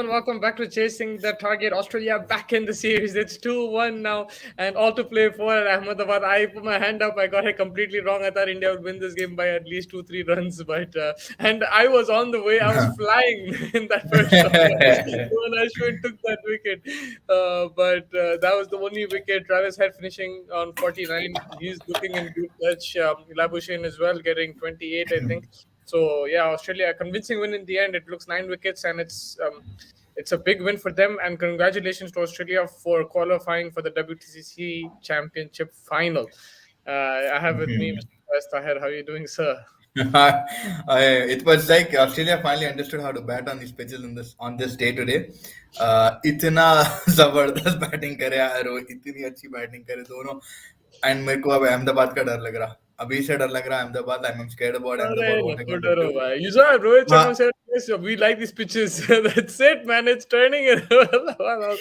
everyone. Welcome back to Chasing the Target. Australia back in the series. It's 2-1 now, and all to play for Ahmedabad. I put my hand up. I got it completely wrong. I thought India would win this game by at least 2-3 runs, but and I was on the way. I was flying in that first shot when Ashwin took that wicket. But that was the only wicket. Travis Head finishing on 49. He's looking in good touch. Labuschagne as well, getting 28, I think. So yeah, Australia a convincing win in the end. It looks 9 wickets, and it's a big win for them. And congratulations to Australia for qualifying for the WTCC Championship final. I have with me Mr. West Tahir. How are you doing, sir? It was like Australia finally understood how to bat on these pitches on this day today. इतना जबरदस्त batting करे यार वो इतनी अच्छी batting करे दोनों and मेरे को अब अहमदाबाद का डर लग रहा अभी से डर लग रहा है Ahmedabad I am scared about Arey, Ahmedabad what I naku going to daro do bhai. You saw Rohit हाँ Sharma said, yes, we like these pitches. That's it, man. It's turning it.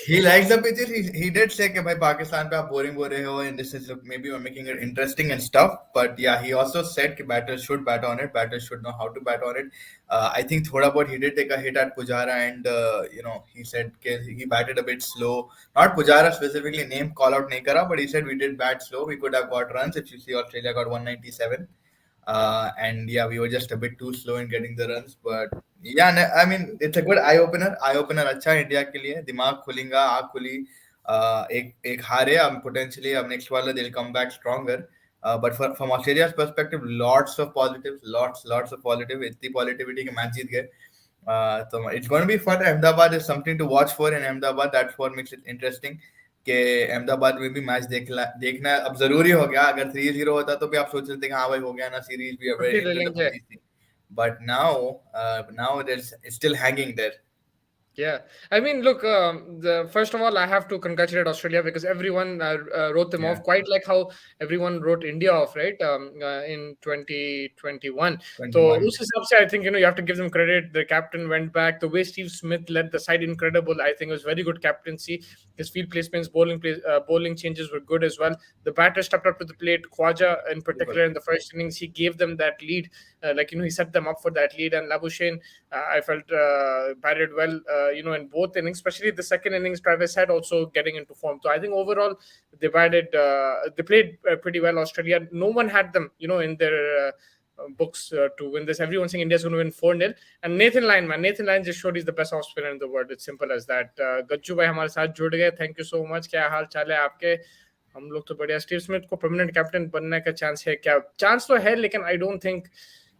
he likes the pitches. He did say कि भाई पाकिस्तान पे आप boring हो रहे हो and this is maybe we're making it interesting and stuff. But yeah, he also said कि batters should bat on it. Batters should know how to bat on it. I think थोड़ा बहुत he did take a hit at Pujara and he said he batted a bit slow. Not Pujara specifically name call out नहीं करा, but he said we did bat slow. We could have got runs. If you see Australia got 197. And yeah, we were just a bit too slow in getting the runs. But yeah, I mean, it's a good eye opener. Eye opener अच्छा है India के लिए. दिमाग खुलेगा, आँख खुली. एक हारे अब potentially अब next वाला they'll come back stronger. But from Australia's perspective, lots of positives, lots of positive. इतनी positivity के match जीत गए. So it's going to be fun. Ahmedabad is something to watch for in Ahmedabad. That's what makes it interesting. कि अहमदाबाद में भी match देखना अब जरूरी हो गया अगर 3-0 होता तो भी आप सोच रहे थे कि हाँ भाई हो गया ना सीरीज भी छुट्टी ले लेंगे. But now it's still hanging there. Yeah, I mean, look. First of all, I have to congratulate Australia because everyone wrote them off, quite like how everyone wrote India off, right? In 2021. So, उस हिसाब से, I think you have to give them credit. The captain went back. The way Steve Smith led the side, incredible. I think it was very good captaincy. His field placements, bowling changes were good as well. The batter stepped up to the plate. Khwaja, in particular, in the first innings, he gave them that lead. He set them up for that lead. And Labuschagne, I felt batted well. In both innings, especially the second innings, Travis Head also getting into form. So I think overall they played pretty well. Australia, no one had them, in their books to win this. Everyone's saying India's going to win 4-0. And Nathan Lyon just showed he's the best off spinner in the world. It's simple as that. Gajju bhai हमारे साथ जुड़ गए. Thank you so much. क्या हाल चाल है आपके? हम लोग तो बढ़िया. स्टीव स्मिथ को परमानेंट कैप्टन बनने का चांस है क्या? चांस तो है, लेकिन आई डोंट थिंक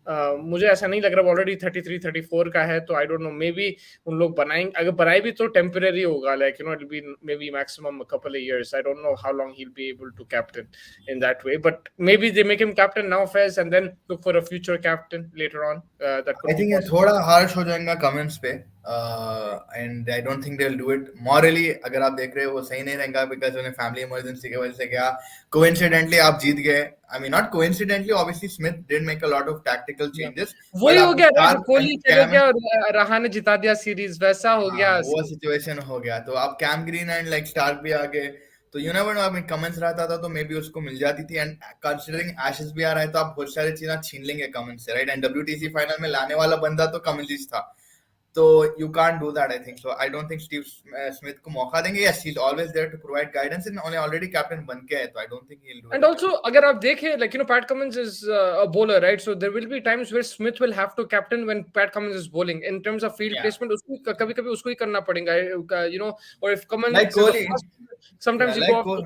मुझे ऐसा नहीं लग रहा. ऑलरेडी 33-34 का है, तो I don't know, maybe उन लोग बनाएंगे. अगर बनाए भी तो टेम्पररी होगा, like it be maybe maximum a couple of years. I don't know how long he will be able to captain in that way, but maybe they make him captain now first and then look for a future captain later on. That could I think ये थोड़ा harsh हो जाएगा comments पे and I don't think they will do it. Morally अगर आप देख रहे हो वो सही नहीं रहेगा बिकॉज उन्हें फैमिली इमरजेंसी की वजह से क्या कोइंसिडेंटली आप जीत गए. I mean, not coincidentally, obviously Smith did make a lot of tactical changes. वही हो गया, कोहली चले गया और रहाणे जिता दिया सीरीज, वैसा हो गया. वो सिचुएशन हो गया. तो आप Cam Green and like Starc भी आ गए, तो यू नेवर नो. अब कमेंट्स रहता था तो मे बी उसको मिल जाती थी. एंड कंसीडरिंग एशेस भी आ रहा है तो आप बहुत सारी चीजें छीन लेंगे कमेंट्स से, राइट? एंड WTC फाइनल में लाने वाला बंदा तो कमिंस था, तो you can't do that, I think. So I don't think Steve Smith को मौका देंगे. Yes, he's always there to provide guidance and already captain बन के है, तो I don't think he'll do it. And also, अगर आप देखें, like Pat Cummins is a bowler, right? So there will be times where Smith will have to captain when Pat Cummins is bowling. In terms of field placement, उसको कभी-कभी उसको ही करना पड़ेगा, or if Cummins like Kohli, sometimes you go off.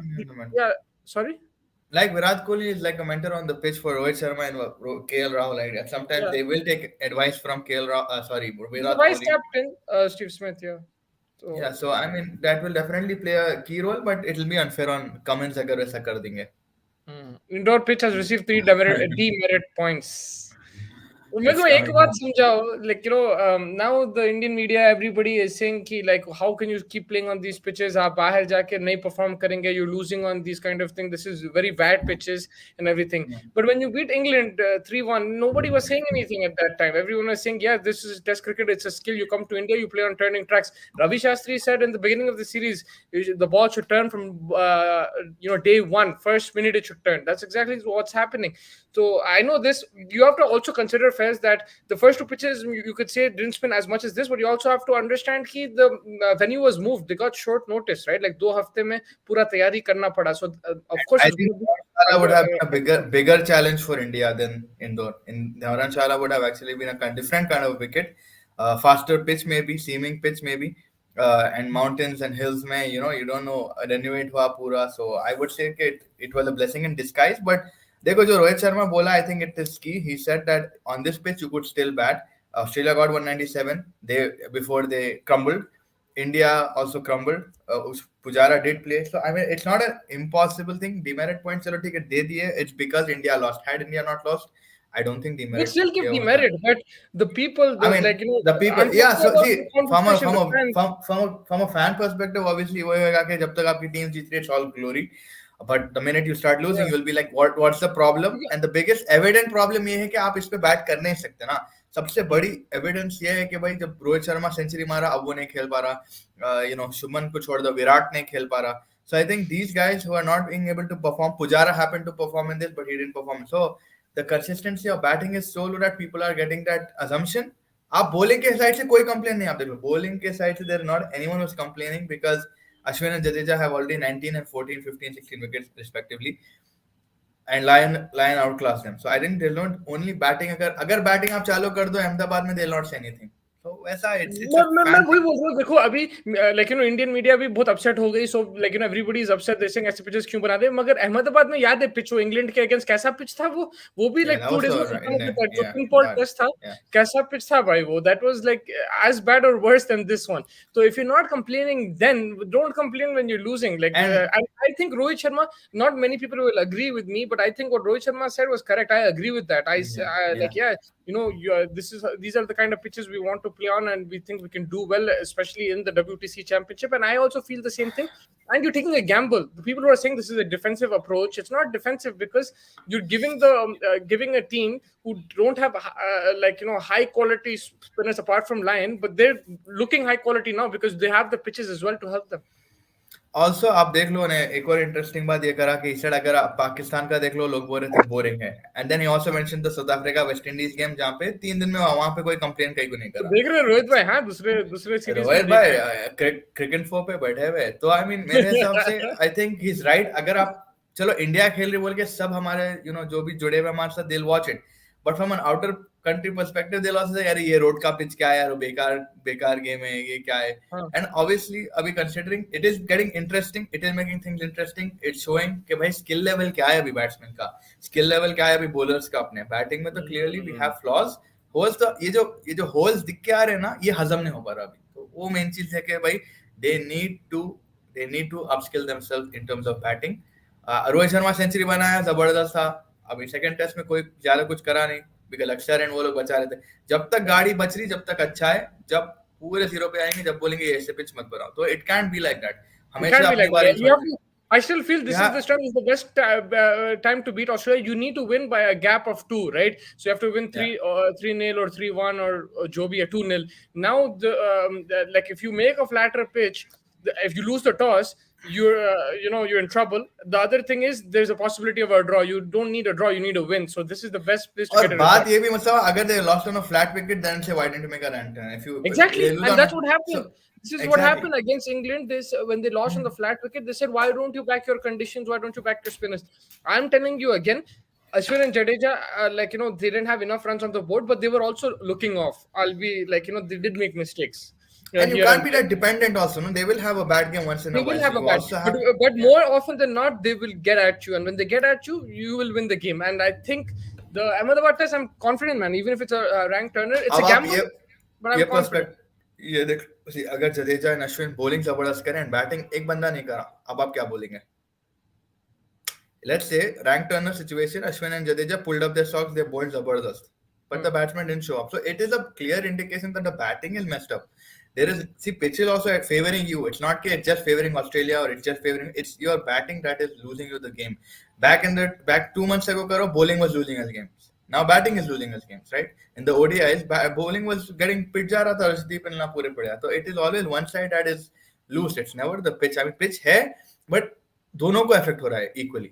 Yeah, sorry. Like Virat Kohli is like a mentor on the pitch for Rohit Sharma and KL Rahul. Like sometimes they will take advice from Virat Vice Kohli. Captain Steve Smith, yeah. So I mean that will definitely play a key role, but it will be unfair on Cummins अगर वैसा कर देंगे. Indoor pitch has received 3 demerit points. मेरे को एक बात समझाओ, like now the Indian media, everybody is saying कि like how can you keep playing on these pitches? आप बाहर जाके नहीं perform करेंगे, you're losing on these kind of things. This is very bad pitches and everything. But when you beat England 3-1, nobody was saying anything at that time. Everyone was saying, yeah, this is Test cricket. It's a skill. You come to India, you play on turning tracks. Ravi Shastri said in the beginning of the series, the ball should turn from day one, first minute it should turn. That's exactly what's happening. So I know this. You have to also consider fair is that the first two pitches you could say didn't spin as much as this, but you also have to understand that the venue was moved. They got short notice, right? Like 2 हफ्ते में पूरा तैयारी करना पड़ा. So of course I it's think going to be Dharamshala would under. have been a bigger challenge for India than Indore. In Dharamshala would have actually been a different kind of wicket, faster pitch maybe, seaming pitch maybe, and mountains and hills. Mein, you don't know renovate hua pura. So I would say it was a blessing in disguise. But देखो जो रोहित शर्मा बोला, I think it is key. He said that on this pitch you could still bat. Australia got 197 before they crumbled. India also crumbled. Pujara did play, so I mean it's not an impossible thing. Demerit points चलो ठीक है दे दिए. It's because India lost. Had India not lost, I don't think They demerit still give दिया होता. demerit, but the people, I mean, the people, I'm yeah. talking So about see, the conversation, the fans. from a fan perspective, obviously, वो होगा कि जब तक आपकी team जीत रही है, it's all glory. But the minute you start losing, Yeah. you'll be like, what's the problem? And the biggest evident problem ये है कि आप इस पे बैट कर नहीं सकते ना. सबसे बड़ी एविडेंस ये है कि भाई जब रोहित शर्मा सेंचुरी मारा अब वो नहीं खेल पा रहा. शुभमन को छोड़ दो, विराट नहीं खेल पा रहा. So I think these guys who are not being able to perform, Pujara happened to perform in this, but he didn't perform. So the consistency of batting is so low that people are getting that assumption. आप bowling के side से कोई complain नहीं. आप देख लो bowling के side से there not anyone was complaining because Ashwin and Jadeja have already 19 and 14, 15, 16 wickets respectively, and Lion outclassed them. So I think they'll not only batting. अगर batting आप चालू कर दो अहमदाबाद में, they'll not say anything. So वैसा it's a मैं fan वही thing. बोल रहा हूँ. देखो अभी इंडियन मीडिया भी बहुत अपसेट हो गई. So everybody is upset Dissing ऐसे पिचेस क्यों बना दे. मगर अहमदाबाद में याद है पिच वो इंग्लैंड के अगेंस्ट कैसा पिच था. वो भी Yeah, that 2 was days में so खत्म हो गया. जो yeah, pink ball that, test था yeah. कैसा पिच था भाई वो. That was as bad or worse than this one. So if you're not complaining, then don't complain when you're losing. I think Rohit Sharma, not many people will agree with me, but I think what Rohit Sharma said was correct. I agree with that. These are the kind of pitches we want to play on, and we think we can do well, especially in the WTC Championship. And I also feel the same thing. And you're taking a gamble. The people who are saying this is a defensive approach, it's not defensive because you're giving giving a team who don't have high quality spinners apart from Lion, but they're looking high quality now because they have the pitches as well to help them. Also आप देख लो ने एक और interesting बात ये करा कि इस अगर आप पाकिस्तान का देख लो, लोग बोल रहे थे बोरिंग है. And then he also mention the South Africa West Indies game जहां पे 3 दिन में वहां पे कोई कंप्लेन कहीं को नहीं करा. देख रहे रोहित भाई. हाँ, दूसरे सीरीज रोहित भाई क्रिकेट फो पे बैठे हुए. तो आई मीन मेरे हिसाब से I think he is right. अगर आप चलो इंडिया खेल रही बोल के सब हमारे जो भी जुड़े हुए हमारे साथ, they'll watch it. But from an outer country perspective, they'll also say, यार ये रोड का पिच क्या है यार, बेकार गेम है, ये क्या है. And obviously, अभी considering it is getting interesting, it is making things interesting. It's showing कि भाई skill level क्या है अभी बैट्समैन का, skill level क्या है अभी bowlers का. अपने बैटिंग में तो clearly we have flaws. Holes तो ये जो holes दिख के आ रहे हैं ना, ये हजम नहीं हो पा रहा अभी. तो वो मेन चीज है कि भाई they need to upskill themselves in terms of batting. Rohit Sharma century बनाया, जबरदस्त था. अभी सेकंड टेस्ट में कोई ज्यादा कुछ करा नहीं बिकॉज अक्षर एंड वो लोग बचा रहे थे. जब तक गाड़ी बच रही, जब तक अच्छा है. जब पूरे जीरो पे आएंगे, जब बोलेंगे ऐसे पिच मत बनाओ, तो it cantt be like that. हमेशा अपनी बारी. I still feel this is the best time to beat Australia. You need to win by a gap of 2, right? So you have to win 3-0 or 3-1 or Joby a 2-0. Now if you make a flatter pitch, if you lose the toss, you're in trouble. The other thing is there's a possibility of a draw. You don't need a draw, you need a win. So this is the best place to get a बात ये भी मतलब अगर they lost on a flat wicket, then say why didn't you make a run? Exactly, and that's what happened. This is what happened against England. When they lost on the flat wicket, they said, why don't you back your conditions? Why don't you back your spinners? I'm telling you again, Ashwin and Jadeja, they didn't have enough runs on the board, but they were also looking off. They did make mistakes. And you can't be that dependent also. No? They will have a bad game once in a while. They will have a bad game. But more often than not, they will get at you. And when they get at you, you will win the game. And I think the Ahmedabad test, I'm confident, man. Even if it's a ranked turner, it's a gamble. But I'm confident. ये देख, अगर जडेजा और Ashwin bowling जबरदस्त करें and batting एक बंदा नहीं करा, अब आप क्या बोलेंगे? Let's say rank turner situation, Ashwin and Jadeja pulled up their socks, they bowled zabardast, but the batsman didn't show up. So it is a clear indication that the batting is messed up. Pitch is also favoring you. It's not that it's just favoring Australia or it's just favoring. It's your batting that is losing you the game. Back 2 months ago, bowling was losing us games. Now batting is losing us games, right? In the ODIs, bowling was getting pitch जा रहा था, Arshdeep and पूरे पड़े. So it is always one side that is loose. It's never the pitch. I mean pitch है, but दोनों को affect हो रहा है equally.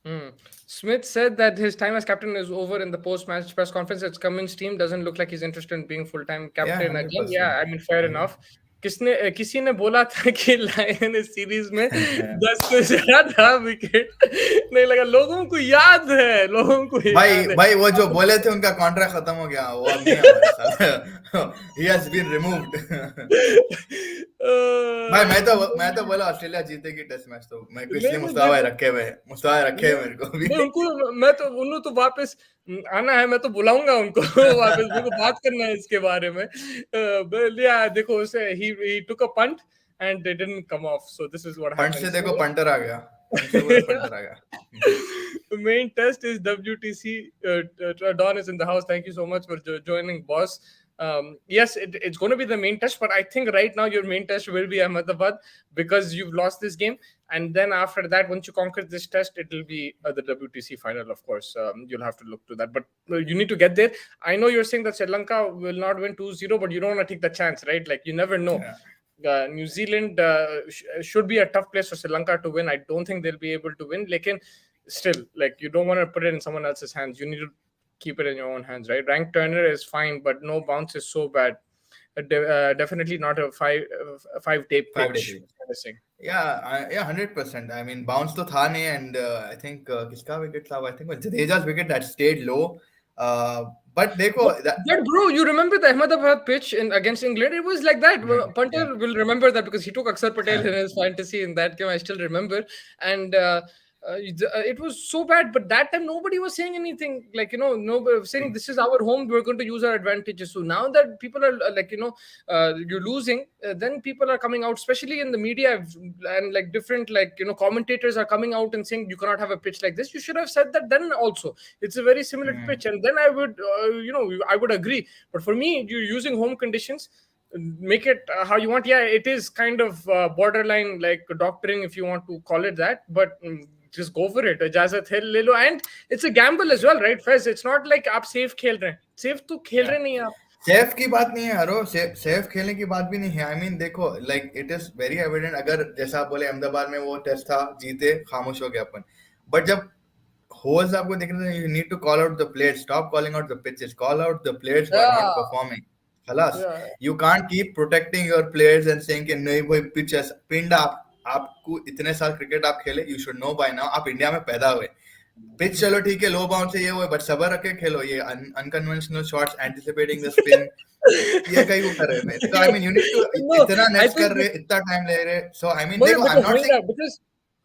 Hmm. Smith said that his time as captain is over in the post-match press conference. It's Cummins' team doesn't look like he's interested in being full-time Yeah, captain again. Yeah, 100%. I mean, fair enough. किसी ने बोला था कि lion इस series में 10 से ज्यादा wicket नहीं लगा. लोगों को याद है, लोगों को भाई याद है. भाई वो जो बोले थे उनका कॉन्ट्रैक्ट खत्म हो गया, वो अब नहीं है हमारे साथ. He has been removed. भाई मैं तो बोला ऑस्ट्रेलिया जीतेगी टेस्ट मैच, तो मैं नहीं इसलिए नहीं मुस्ताफा रखे नहीं हैं मेरे को भी. नहीं, उनको मैं तो उन्होंने तो वापस आना है, मैं तो बुलाऊंगा उनको वापस, मेरे को बात करना है इसके बारे में. या देखो उसे he took a punt and they didn't come off, so this is what punt happened. से देखो पंटर आ गया, पंट से बोला पंटर आ गया. Main test is WTC. Don is in the house. Thank you so much for joining, boss. Yes, it's going to be the main test, but I think right now your main test will be Ahmedabad because you've lost this game. And then after that, once you conquer this test, it will be the WTC final, of course. You'll have to look to that. But you need to get there. I know you're saying that Sri Lanka will not win 2-0, but you don't want to take the chance, right? Like, you never know. Yeah. New Zealand should be a tough place for Sri Lanka to win. I don't think they'll be able to win. Lekin, still, like, you don't want to put it in someone else's hands. You need to keep it in your own hands, right? Rank Turner is fine, but no bounce is so bad. Definitely not a 5-day pitch. Yeah, 100%. I mean, bounce to tha nahi, and I think kiska wicket tha? I think it was Jadeja's wicket that stayed low. But dekho, But bro, you remember the Ahmedabad pitch against England? It was like that. yeah. Punter will remember that because he took Akshar Patel in his fantasy in that game. I still remember. And it was so bad. But that time, nobody was saying anything. Like, nobody saying this is our home. We're going to use our advantages. So now that people are like, you're losing, then people are coming out, especially in the media, and like different, like, commentators are coming out and saying you cannot have a pitch like this. You should have said that then also. It's a very similar pitch. And then I would, I would agree. But for me, you're using home conditions, make it how you want. Yeah, it is kind of borderline like doctoring, if you want to call it that. But just go for it. Ijazat hai, le lo. And it's a gamble as well, right, Fez? It's not like आप safe खेल रहे हैं. Safe तो खेल रहे नहीं आप. Safe की बात नहीं है हरो, सेफ खेलने की बात भी नहीं है. आई मीन देखो, like it is very evident. अगर जैसा आप बोले अहमदाबाद में वो टेस्ट था, जीते, खामोश हो गया अपन. बट जब होल्स आपको दिख रहे हैं, you need to call out the players. Stop calling out the pitches, call out the players who are not performing. खलास. You can't keep protecting your players and saying कि नहीं भाई पिच पिंड. आपको इतने साल क्रिकेट आप खेले, you should know by now. आप इंडिया में पैदा हुए. पिच चलो ठीक है, लो बाउंस है, ये वो, बट सबर रख के खेलो. ये unconventional shots, anticipating the spin, ये कहीं वो कर रहे हैं. तो I mean you need to, इतना नेट्स कर रहे, इतना टाइम ले रहे. सो आई मीन देखो, आई एम नॉट सेइंग.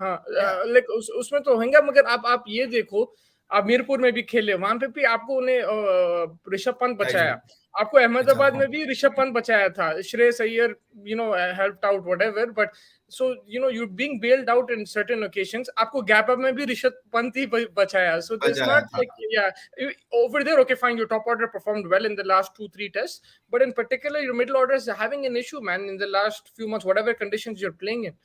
हाँ, लाइक उसमें तो होंगे, मगर आप ये देखो, आप मीरपुर में भी खेले, वहां पे भी आपको उन्हें ऋषभ पंत बचाया. आपको अहमदाबाद में भी ऋषभ पंत बचाया था. Shreyas Iyer helped out whatever, but so you're being bailed out in certain occasions. आपको गैप अप में भी ऋषभ पंत ही बचाया. So there's not like, yeah, over there, okay fine, your top order performed well in the last 2-3 tests, but in particular your middle order is having an issue, man, in the last few months, whatever conditions you're playing in.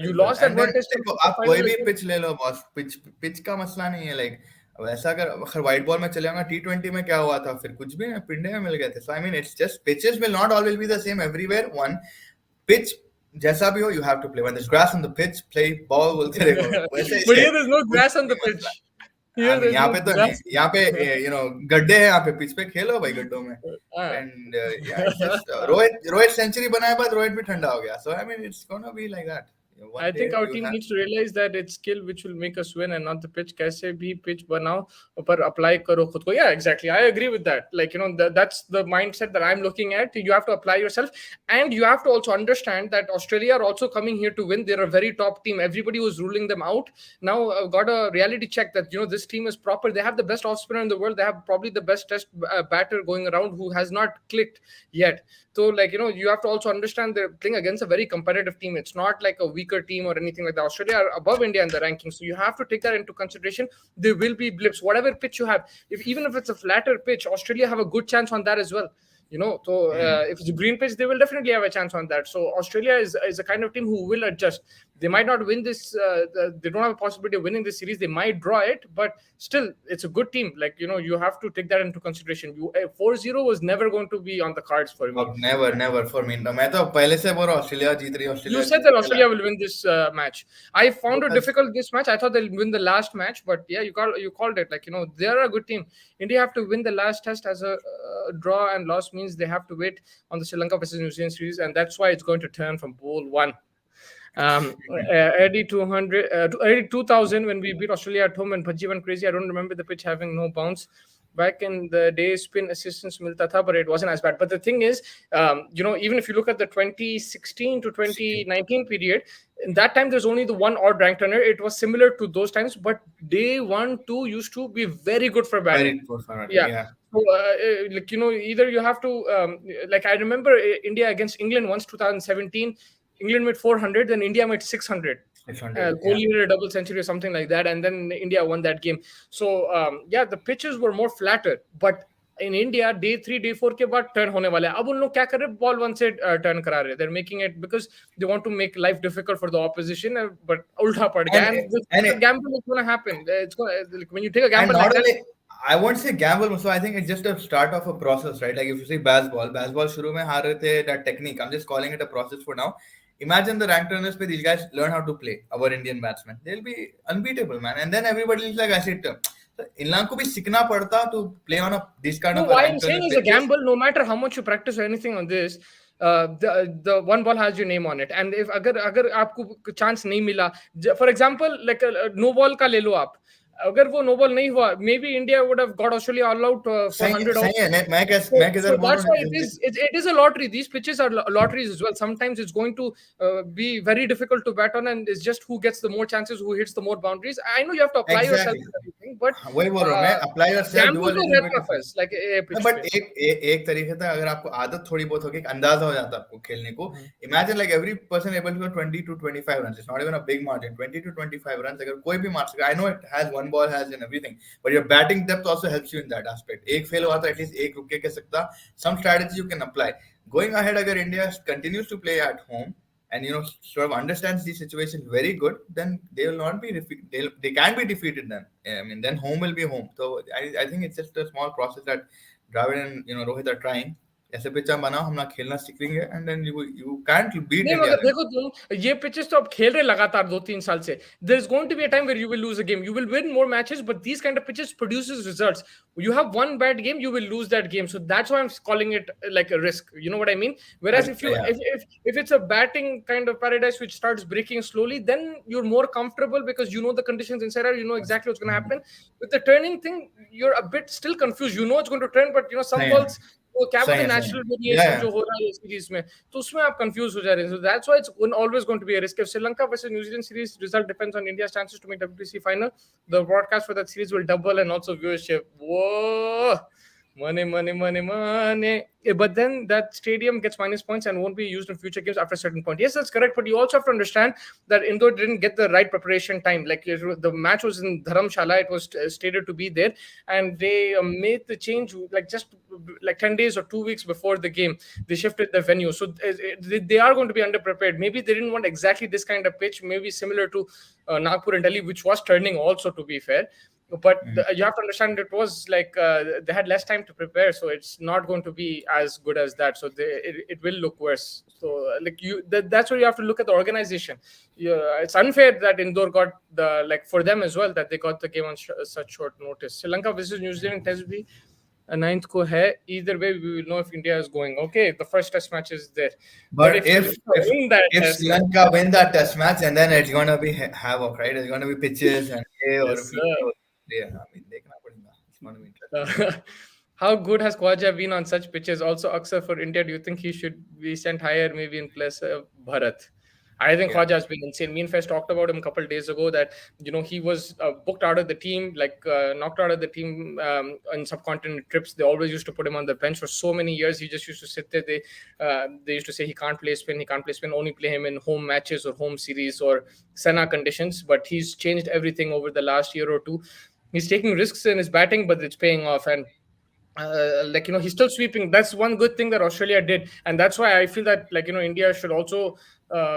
You lost that one test. आप कोई भी pitch ले लो boss, pitch का मसला नहीं है. Like वैसा अगर व्हाइट बॉल में चले जाऊंगा, T20 में क्या हुआ था, फिर कुछ भी पिंडे में मिल गए थे. So I mean it's just pitches will not always be the same everywhere. One pitch जैसा भी हो, you have to play. When there's grass on the pitch, play ball बोलते रहो. वैसे but here there's no grass on the pitch. यहाँ पे तो नहीं, यहाँ पे गड्ढे हैं, यहाँ पे पिच पे खेलो भाई गड्ढों में. And रोहित सेंचुरी बनाए बाद रोहित भी ठंडा हो गया. So I mean it's gonna be like that. I think our team needs to realize that it's skill which will make us win and not the pitch. कैसे भी pitch बनाओ पर apply करो खुद को. Yeah, exactly. I agree with that. Like, that's the mindset that I'm looking at. You have to apply yourself, and you have to also understand that Australia are also coming here to win. They're a very top team. Everybody was ruling them out. Now got a reality check that this team is proper. They have the best off spinner in the world. They have probably the best test batter going around who has not clicked yet. So, like, you have to also understand they're playing against a very competitive team. It's not like a weaker team or anything like that. Australia are above India in the rankings. So you have to take that into consideration. There will be blips. Whatever pitch you have, even if it's a flatter pitch, Australia have a good chance on that as well. So if it's a green pitch, they will definitely have a chance on that. So Australia is a kind of team who will adjust. They might not win this. They don't have a possibility of winning this series. They might draw it, but still, it's a good team. Like, you have to take that into consideration. 4-0 was never going to be on the cards for me. अब never never for me. मैं तो पहले से बोल रहा हूँ Australia जीत रही है, You Australia said Jeet that रही है. Australia will win this match. I found it Because difficult this match. I thought they'll win the last match, but yeah, you called it. Like, they are a good team. India have to win the last test as a draw, and loss means they have to wait on the Sri Lanka versus New Zealand series, and that's why it's going to turn from Bowl 1. Early 200, early 2000 when we beat Australia at home and Bhaji went crazy. I don't remember the pitch having no bounce. Back in the day, spin assistance milta tha, but it wasn't as bad. But the thing is, even if you look at the 2016 to 2019 period, in that time there's only the one odd rank turner. It was similar to those times, but day 1-2 used to be very good for batting. very good for Yeah. yeah. So, either you have to, like I remember India against England once, 2017. England made 400, then India made 600. 600. Kohli made a double century or something like that, and then India won that game. So, the pitches were more flatter, but in India, day 3, day 4 के बाद turn होने वाला है. अब उन लोग क्या कर रहे हैं? Ball 1 से turn करा रहे हैं. They're making it because they want to make life difficult for the opposition, but उल्टा पड़ गया. And the gamble is going to happen. It's going like, when you take a gamble like that. I won't say gamble, so I think it's just a start of a process, right? Like if you say baseball शुरू में हार रहे थे, that technique. I'm just calling it a process for now. Imagine the ranked runners where these guys learn how to play, our Indian batsmen. They'll be unbeatable, man. And then everybody is like, I said, इन लोगों को भी सीखना पड़ता to play on this kind of. Why I'm saying is a gamble. No matter how much you practice or anything on this, the one ball has your name on it. And if अगर आपको chance नहीं मिला, for example, like no ball का ले लो आप. अगर वो no ball नहीं हुआ, maybe India would have got Australia all out for 100 out. So that's why it is a lottery. These pitches are lotteries as well. Sometimes it's going to be very difficult to bat on, and it's just who gets the more chances, who hits the more boundaries. I know you have to apply yourself to everything, but वही बोल रहा हूँ मैं, apply yourself. Gamble तो रहता है first, like but एक तरीके से अगर आपको आदत थोड़ी बहुत होगी, अंदाजा हो जाता है आपको खेलने को. Imagine like every person able to go 20 to 25 runs. It's not even a big margin. 20 to 25 runs. अगर कोई भी मार सके, I know it has one ball has and everything, but your batting depth also helps you in that aspect. एक fail हुआ तो at least एक रुक के सकता. Some strategy you can apply. Going ahead, अगर India continues to play at home and sort of understands the situation very good, then they will not be they can be defeated then. I mean, then home will be home. So I think it's just a small process that Dravid and Rohit are trying. ऐसे pitch बनाओ, हम ना खेलना सीखेंगे, and then you can't beat नहीं, India. देखो तुम ये पिचेस तो अब खेल रहे लगातार 2-3 साल से. There is going to be a time where you will lose a game. You will win more matches, but these kind of pitches produces results. You have one bad game, you will lose that game. So that's why I'm calling it like a risk. You know what I mean? Whereas if it's a batting kind of paradise which starts breaking slowly, then you're more comfortable because you know the conditions inside out. You know exactly what's going to happen. With the turning thing, you're a bit still confused. You know it's going to turn, but some balls. वो क्या बोलते हैं natural variation जो हो रहा है series में, तो उसमें आप कंफ्यूज हो जा रहे हैं. So that's why it's always going to be a risk. If Sri Lanka versus New Zealand series result depends on India's chances to make WPC final, the broadcast for that series will double and also viewership. Whoa, money. But then that stadium gets minus points and won't be used in future games after a certain point. Yes, that's correct, but you also have to understand that Indore didn't get the right preparation time. Like the match was in Dharamshala, it was stated to be there, and they made the change like just like 10 days or 2 weeks before the game. They shifted the venue, so they are going to be underprepared. Maybe they didn't want exactly this kind of pitch, maybe similar to Nagpur and Delhi, which was turning also, to be fair. But you have to understand it was like they had less time to prepare, so it's not going to be as good as that. So it will look worse. So like that's where you have to look at the organization. It's unfair that Indore got for them as well, that they got the game on such short notice. Sri Lanka versus New Zealand test be a 9th ko hai. Either way, we will know if India is going. Okay, the first test match is there. But if Sri Lanka win that test match, and then it's going to be havoc, right? It's going to be pitches and yeah, I mean, देखना पड़ेगा. It's going to be interesting. How good has Khwaja been on such pitches? Also, Aksar for India, do you think he should be sent higher, maybe in place of Bharat? I think Khwaja has been insane. Me and Fest talked about him a couple of days ago that he was booked out of the team, knocked out of the team on subcontinent trips. They always used to put him on the bench for so many years. He just used to sit there. They used to say he can't play spin. Only play him in home matches or home series or Sena conditions. But he's changed everything over the last year or two. He's taking risks in his batting, but it's paying off. And he's still sweeping. That's one good thing that Australia did, and that's why I feel that India should also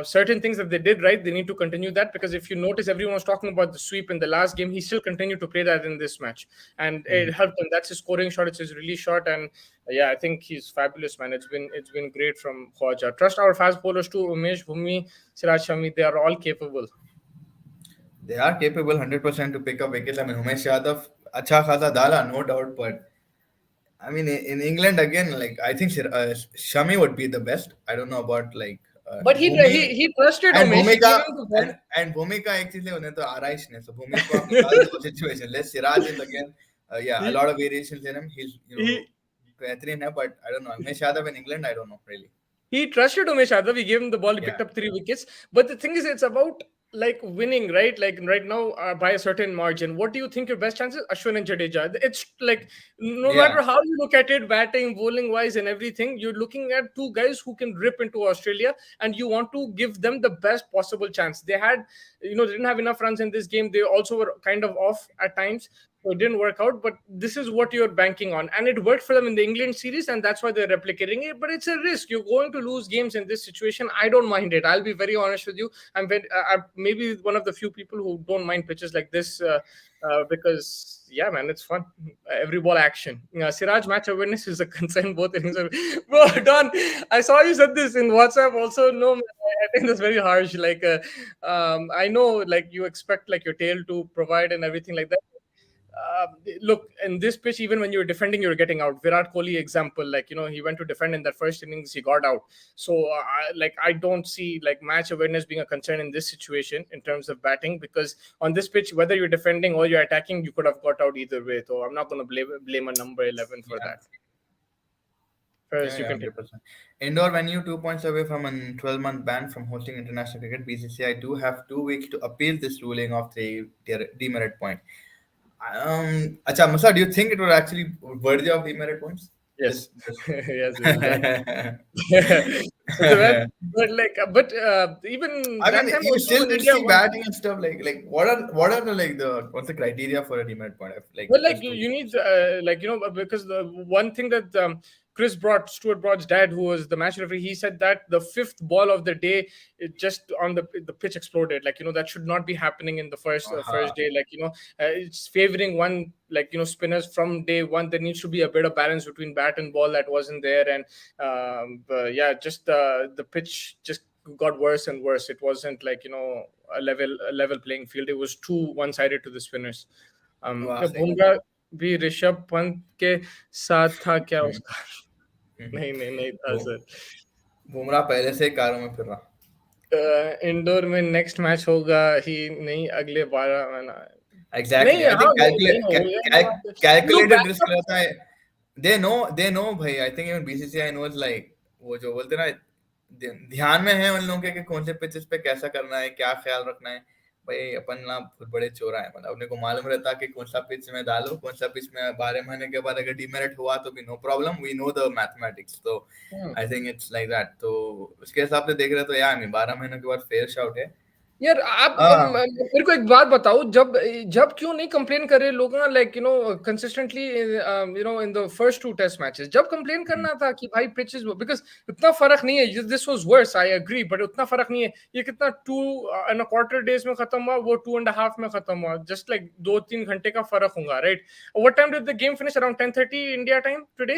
certain things that they did right, they need to continue that, because if you notice, everyone was talking about the sweep in the last game. He still continued to play that in this match, and it helped him. That's his scoring shot. It's his release shot, and yeah, I think he's fabulous, man. It's been great from Khwaja. Trust our fast bowlers too. Umesh, Bhumi, Siraj Shami, they are all capable. They are capable 100% to pick up wickets. I mean, Umesh Yadav, अच्छा खासा डाला, no doubt, but I mean, in England again, like I think Shami would be the best. I don't know about like But he Bhumi he he trusted and Umesh. He Bhumika gave him the ball. and Bhumika actually उन्हें तो आ रहा ही नहीं. So Bhumi को आप निकाल दो situation. Let Siraj is again, yeah, a he lot of variations in him. He's he बेहतरीन है, but I don't know. Umesh Yadav in England, I don't know really. He trusted Umesh Yadav. He gave him the ball. He Yeah, picked up 3 wickets. But the thing is, it's about like winning, right? Like right now, by a certain margin. What do you think your best chances? Ashwin and Jadeja. It's like no yeah, matter how you look at it, batting, bowling wise, and everything, you're looking at two guys who can rip into Australia, and you want to give them the best possible chance. They had, they didn't have enough runs in this game. They also were kind of off at times. So it didn't work out, but this is what you're banking on. And it worked for them in the England series, and that's why they're replicating it. But it's a risk. You're going to lose games in this situation. I don't mind it. I'll be very honest with you. I'm maybe one of the few people who don't mind pitches like this because, yeah, man, it's fun. Every ball action. Siraj match awareness is a concern both innings. Bro, Don, I saw you said this in WhatsApp also. No, man, I think that's very harsh. Like, I know, like, you expect, like, your tail to provide and everything like that. Look, in this pitch, even when you're defending, you're getting out. Virat Kohli example, like, he went to defend in that first innings, he got out. So I don't see like match awareness being a concern in this situation in terms of batting, because on this pitch, whether you're defending or you're attacking, you could have got out either way. So I'm not going to blame a number 11 for yeah. that. First, you Yeah, can take. 100%. Indoor venue 2 points away from a 12-month ban from hosting international cricket. BCCI do have 2 weeks to appeal this ruling of the demerit point. Acha, Musa, do you think it was actually worthy of demerit points? Yes. This. Yes, exactly. But even I that mean, time you also still when did India see won. batting and stuff like what are the like the what's the criteria for a demerit point? Like Well, like just you, to you need because the one thing that Stuart Broad's dad, who was the match referee, he said that the fifth ball of the day, it just on the pitch exploded. Like, that should not be happening in the first day. Like, it's favoring one, like, spinners from day one. There needs to be a bit of balance between bat and ball that wasn't there, and yeah, just the pitch just got worse and worse. It wasn't like, a level playing field. It was too one sided to the spinners. वाह सही है. बुमराह भी ऋषभ पंत के साथ था क्या उसका? नहीं नहीं नहीं था वो सर. बुमराह पहले से ही कारों में फिर रहा. इंडोर में नेक्स्ट मैच होगा ही नहीं अगले 12 Exactly. नहीं. I हाँ, think नहीं हो गया. Look, calculated risk backup. रहता है. They know भाई. I think even BCCI knows like वो जो बोलते ना ध्यान में है उन लोगों के कि कौन से पिचेस पे कैसा करना है, क्या ख्याल रखना है. भाई अपन ना बहुत बड़े चोरा है, मतलब अपने को मालूम रहता कि कौन सा पिच में डालो, कौन सा पिच में 12 महीने के बाद अगर डीमेरिट हुआ तो भी no problem. We know the mathematics. तो I think it's like that. तो उसके हिसाब से देख रहे तो यार 12 महीनों के बाद फेयर शॉट है. यार आप हाँ. मेरे को एक बात बताओ, जब जब क्यों नहीं कंप्लेन कर रहे लोग ना, like consistently in the first 2 test matches, जब कंप्लेन करना था कि भाई पिचेस, बिकॉज इतना फर्क नहीं है. This was worse, I agree, but उतना फर्क नहीं है. ये कितना 2.25 डेज में खत्म हुआ, वो 2.5 में खत्म हुआ. जस्ट लाइक 2-3 घंटे का फर्क होगा, right? What time did the game finish? Around 10:30 India time today.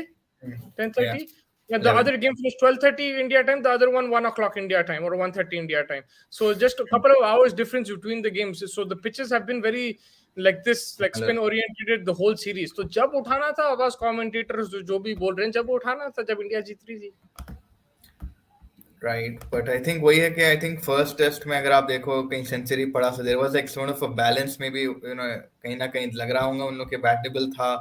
10:30. Yeah, the other game finished 12:30 India time. The other one 1 o'clock India time or 1:30 India time. So just a couple of hours difference between the games. So the pitches have been very like this, like spin oriented the whole series. तो जब उठाना था आवाज commentators जो भी बोल रहे हैं, जब उठाना था जब इंडिया जीत रही थी. राइट. बट आई थिंक वही है कि आई थिंक फर्स्ट टेस्ट में अगर आप देखो कहीं सेंचुरी पड़ा, so there was like sort of a balance. Maybe कहीं ना कहीं लग रहा होगा उन लोग के बैटेबल था.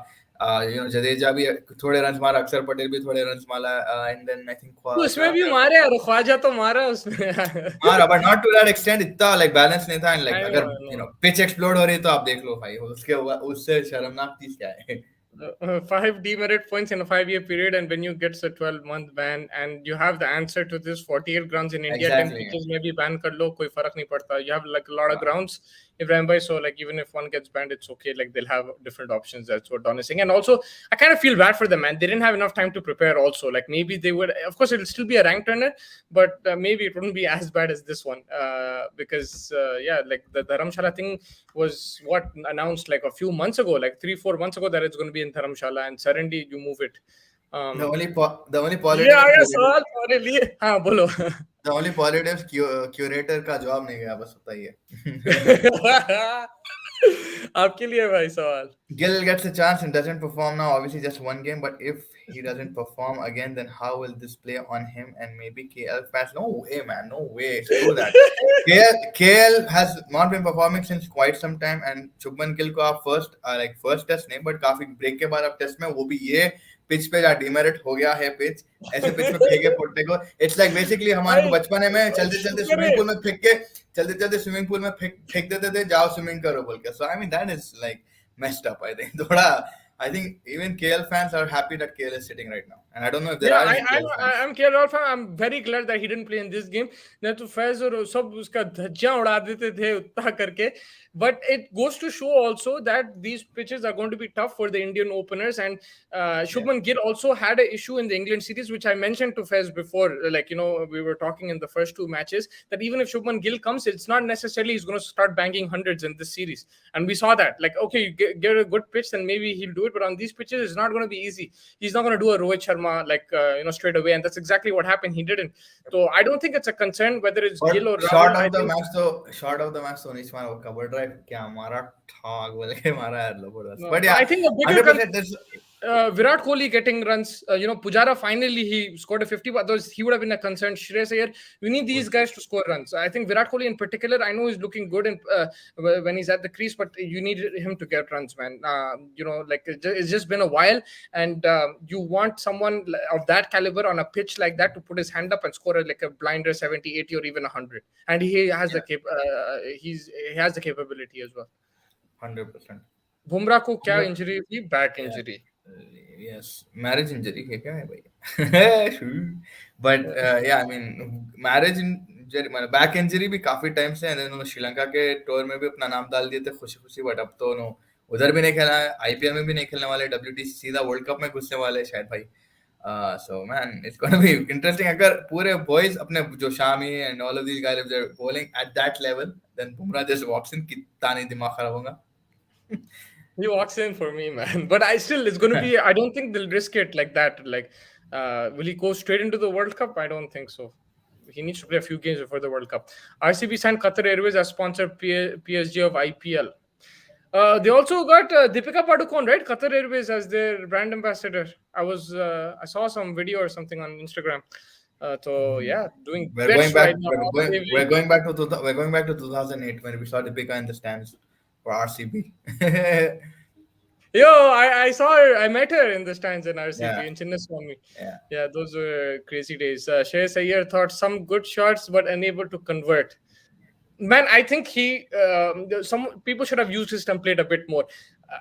जडेजा भी थोड़े रन मारा, अक्षर पटेल भी थोड़े रन मारा, एंड देन आई थिंक उसमें भी मारे यार, ख्वाजा तो मारा उसमें. मारा, but not to that extent. इतना लाइक बैलेंस नहीं था. एंड लाइक अगर पिच एक्सप्लोड हो रही तो आप देख लो भाई, उसके उससे शर्मनाक चीज क्या है. Five demerit points in a 5 year period, and when you get a 12-month ban, and you have the answer to this 48 grounds in India, 10 Exactly. pitches maybe ban kar lo, koi farak nahi padta. You have like a lot of Uh, grounds, Ibrahim bhai. So like even if one gets banned, it's okay. Like they'll have different options. That's what Don is saying. And also, I kind of feel bad for them, man. They didn't have enough time to prepare. Also, like maybe they would. Of course, it'll still be a rank turner, but maybe it wouldn't be as bad as this one. Because yeah, like the Dharamshala thing was what announced like a few months ago, like 3-4 months ago, that it's going to be in Dharamshala, and suddenly you move it. um the only ये आ positive गया सवाल तुम्हारे लिए, हाँ बोलो. the only positive curator का जवाब नहीं गया बस होता ही है. आपके लिए भाई सवाल. Gill gets a chance and doesn't perform now. Obviously, just one game, but if he doesn't perform again, then how will this play on him and maybe KL fans? No way, man. No way. Screw that. KL has not been performing since quite some time, and Shubman Gill को आप first test नहीं, but काफी break के बाद आप test में वो भी ये pitch पे जा demerit हो गया है pitch. ऐसे pitch में फेंके पुट्टे को. It's like basically हमारे को भाई बचपने में चलते चलते शुक्र swimming है. pool में फेंक के चलते चलते swimming pool में फेंक देते थे जाओ swimming करो बोल के. So I mean that is like messed up. I think. Thoda, I think even KL fans are happy that KL is sitting right now, and I don't know if there Yeah, are I, any I'm KL fans. I'm KL fan. I'm very glad that he didn't play in this game. नहीं तो फैज और सब उसका धज्जियां उड़ा देते थे उतना करके. But it goes to show also that these pitches are going to be tough for the Indian openers. And Yeah. Shubman Gill also had an issue in the England series, which I mentioned to Fez before. Like, we were talking in the first two matches that even if Shubman Gill comes, it's not necessarily he's going to start banging hundreds in this series. And we saw that. Like, okay, you get a good pitch, then maybe he'll do it. But on these pitches, it's not going to be easy. He's not going to do a Rohit Sharma, like, straight away. And that's exactly what happened. He didn't. So I don't think it's a concern whether it's Gill or But Rahul. I think. short of the match, तो नहीं वो cover drive क्या मारा ठाक बोल के मारा है जबरदस्त. No, But yeah, I think a bigger 100% there's Virat Kohli getting runs. Pujara finally he scored a 50, but those he would have been a concern. Shreyas Iyer, we need these guys to score runs. I think Virat Kohli in particular, I know he's looking good when he's at the crease, but you need him to get runs, man. Like it's just been a while, and you want someone of that caliber on a pitch like that to put his hand up and score like a blinder 70, 80, or even 100. And he has yeah, he has the capability as well. 100%. Bumrah को क्या But injury थी? Back yeah, injury. yes, marriage injury है क्या है भाई? But yeah, I mean marriage injury मतलब back injury भी काफी टाइम से, and then उन्होंने श्रीलंका के टूर में भी अपना नाम डाल दिए थे खुशी खुशी, बट अब तो उधर भी नहीं खेला है, आईपीएल में भी नहीं खेलने वाले, WTC सीधा वर्ल्ड कप में घुसने वाले शायद भाई. So man, it's gonna be interesting. अगर पूरे boys अपने जो Shami and all of these guys if they're bowling at that level, then Bumrah just walks in, कितना नहीं दिमाग खराब होगा. He walks in for me, man. But it's going to be. I don't think they'll risk it like that. Like, will he go straight into the World Cup? I don't think so. He needs to play a few games before the World Cup. RCB signed Qatar Airways as sponsor PSG of IPL. They also got Deepika Padukone, right? Qatar Airways as their brand ambassador. I saw some video or something on Instagram. So yeah, doing We're going best back. right now. We're going back to we're going back to 2008 when we saw Deepika in the stands for RCB. Yo, I saw her. I met her in the stands in RCB Yeah, in Chinnaswamy. yeah. Yeah, those were crazy days. Shreyas Iyer thought some good shots but unable to convert. Man, I think some people should have used his template a bit more.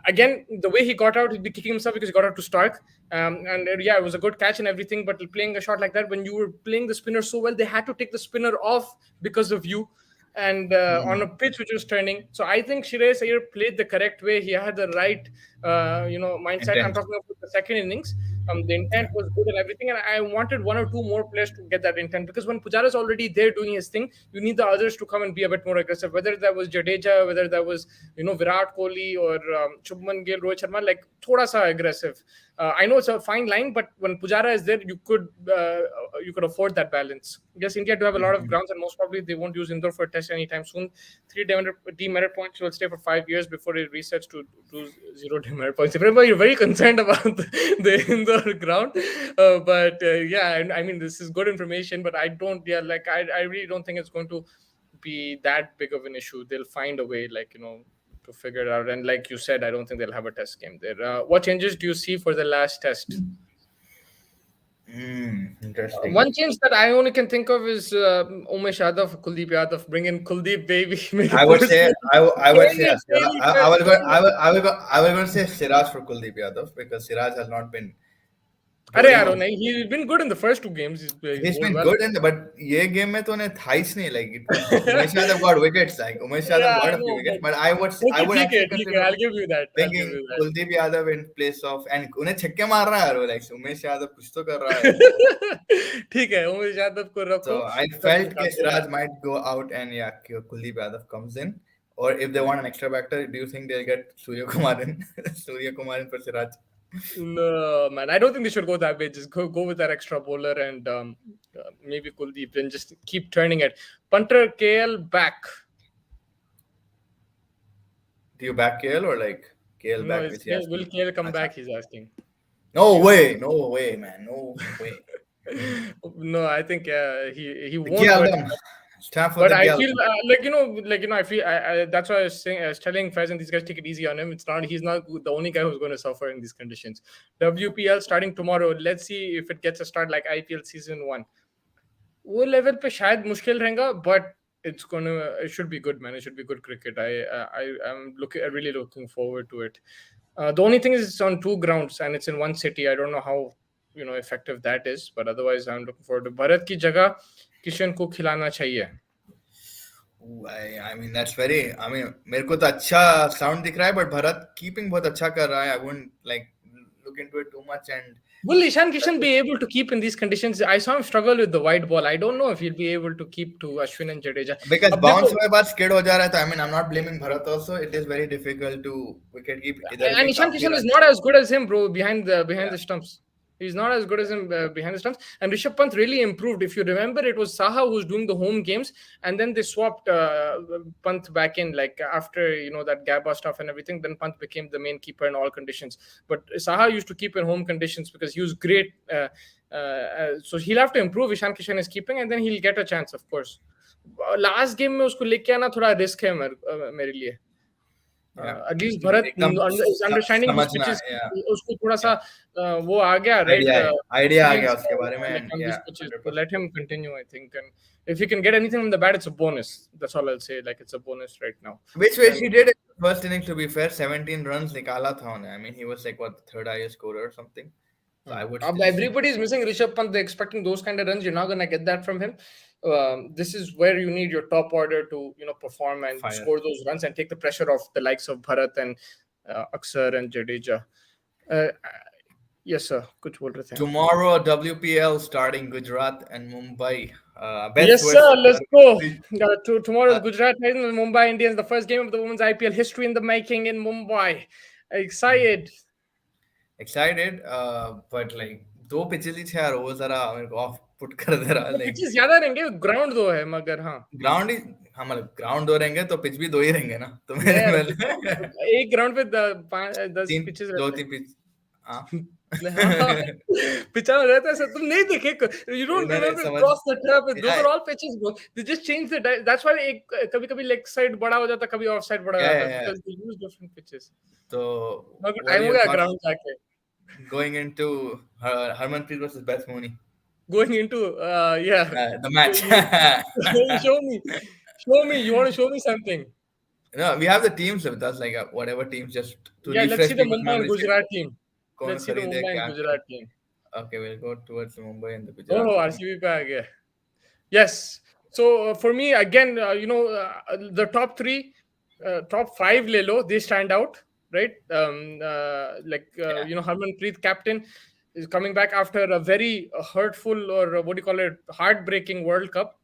Again, the way he got out, he'd be kicking himself because he got out to Stark. And yeah, it was a good catch and everything. But playing a shot like that, when you were playing the spinner so well, they had to take the spinner off because of you. And on a pitch which was turning. So I think Shreyas Iyer played the correct way. He had the right, mindset. I'm Intent. talking about the second innings. The intent Yeah. was good and everything, and I wanted one or two more players to get that intent, because when Pujara is already there doing his thing, you need the others to come and be a bit more aggressive. Whether that was Jadeja, whether that was Virat Kohli or Shubman Gill, Rohit Sharma, like thoda sa aggressive. I know it's a fine line, but when Pujara is there, you could afford that balance. Yes, India do have a lot of Mhm. grounds, and most probably they won't use Indore for a test anytime soon. 3 demerit points will stay for 5 years before it resets to 0 demerit points. Remember, you're very concerned about the Indore ground, but yeah, and I mean this is good information, but I don't, yeah, like I really don't think it's going to be that big of an issue. They'll find a way, like to figure it out. And like you said, I don't think they'll have a test game there. What changes do you see for the last test? Interesting. One change that I only can think of is Umesh Yadav, Kuldeep Yadav. Bring in Kuldeep, baby. Make I it would more say smooth. I would Bring say it, Siraj. baby. I will going to say Siraj for Kuldeep Yadav because Siraj has not been अरे bowling यार on. नहीं, he's been good in the first two games. He's He's bowled been well. good in the, but ये game में तो उन्हें thighs नहीं, like it was Umesh Yadav got wickets, like Umesh Yadav Yeah, I got a few know, wickets, but but I okay, would actually ठीक है, consider I'll give you that. I'll give bringing you that. Kuldeep Yadav in place of, and उन्हें छक्के मार रहा है यार वो, like Umesh Yadav कुछ तो कर रहा है तो. ठीक है, उमेश यादव को रखो, So I तब felt that निकालो यार. Siraj might go out and yeah, Kuldeep Yadav comes in. Or if they want an extra batter, do you think they'll get Surya Kumar in? Surya Kumar in for Siraj. No, man, I don't think they should go that way. Just go with that extra bowler and maybe Kuldeep and just keep turning it. Punter KL back. Do you back KL or like KL No, back, which he has will to? KL come Acha. back? He's asking. No You think? way, no way, man, no way. No, I think he The won't. Gyaldam. It's time for But the I feel Gyaldam. I feel that's why I was saying, I was telling Faiz and these guys take it easy on him. He's not the only guy who's going to suffer in these conditions. WPL starting tomorrow. Let's see if it gets a start like IPL season 1. वो level पे शायद मुश्किल रहेगा, but it should be good, man. It should be good cricket. I'm really looking forward to it. The only thing is it's on 2 grounds and it's in one city. I don't know how effective that is, but otherwise I'm looking forward to Bharat की जगह किशन को खिलाना चाहिए. I mean that's very. I mean मेरे को तो अच्छा sound दिख रहा है, but भरत keeping बहुत अच्छा कर रहा है. I wouldn't like look into it too much and. Will Ishan Kishan be able to keep in these conditions? I saw him struggle with the white ball. I don't know if he'll be able to keep to Ashwin and Jadeja. Because अब bounce देखो, हुए बाद skid हो जा रहा है, तो I mean I'm not blaming Bharat also. It is very difficult to wicket keep. इधर and भी Ishan काफी Kishan is runs. not as good as him, bro, behind Yeah. the stumps. He's not as good as him behind the stumps. And Rishabh Pant really improved. If you remember, it was Saha who was doing the home games, and then they swapped Pant back in, like after that Gabba stuff and everything. Then Pant became the main keeper in all conditions. But Saha used to keep in home conditions because he was great. So he'll have to improve. Ishan Kishan is keeping, and then he'll get a chance, of course. Last game में उसको लेके आना थोड़ा risk है मेरे लिए. At least Bharat एकदम is understanding these समझना pitches. है. Yeah. उसको थोड़ा सा वो आ गया, right? Idea आ गया Feels उसके बारे में, like and on these yeah, pitches. So 100%. let him continue, I think. And if he can get anything from the bat, it's a bonus. That's all I'll say. Like it's a bonus right now. Which he did in the first innings, to be fair. 17 runs निकाला था उन्हें. I mean he was like what, the third highest scorer or something. So I would still say. Everybody's missing Rishabh Pant. They're expecting those kind of runs. You're not gonna get that from him. This is where you need your top order to perform and Fire. score those runs and take the pressure off the likes of Bharat and Aksar and Jadeja. Yes sir, कुछ बोल रहे थे. Tomorrow WPL starting Gujarat and Mumbai. Yes sir, let's go. Tomorrow's Gujarat Titans and Mumbai Indians. The first game of the women's IPL history in the making in Mumbai. Excited. But like दो pitches ही थे यार, वो जरा मेरे को off put कर दे रहा है. Like pitches ज्यादा रहेंगे, ground 2 है मगर हाँ. ground ही, हाँ मतलब ground 2 रहेंगे तो pitch भी 2 ही रहेंगे ना. तो मेरे में एक ground पे 10 pitches रहते हैं. 2-3 pitch. हाँ. पिछा में रहता है सर, तुम नहीं देखे, you don't remember cross the trap. Those are all pitches, bro. They just change that's why एक कभी-कभी leg side बड़ा हो जाता, कभी off side बड़ा हो जाता, because they use different pitches. तो मगर time हो गया ground जाके. Going into Harmanpreet versus Beth Mooney. Going into the match. Show me. You want to show me something? No, we have the teams with us, like whatever teams, just to refresh let's see the people's Mumbai and memories. Gujarat team. कौन Let's see the खरीदे, Mumbai क्या and Gujarat team. Okay, we'll go towards Mumbai and the Gujarat. Oh, RCB पे आ गया. Yes. So for me, again, the top 3, top 5 ले लो, they stand out, right? Harmanpreet, captain, is coming back after a very hurtful, or what do you call it, heartbreaking World Cup.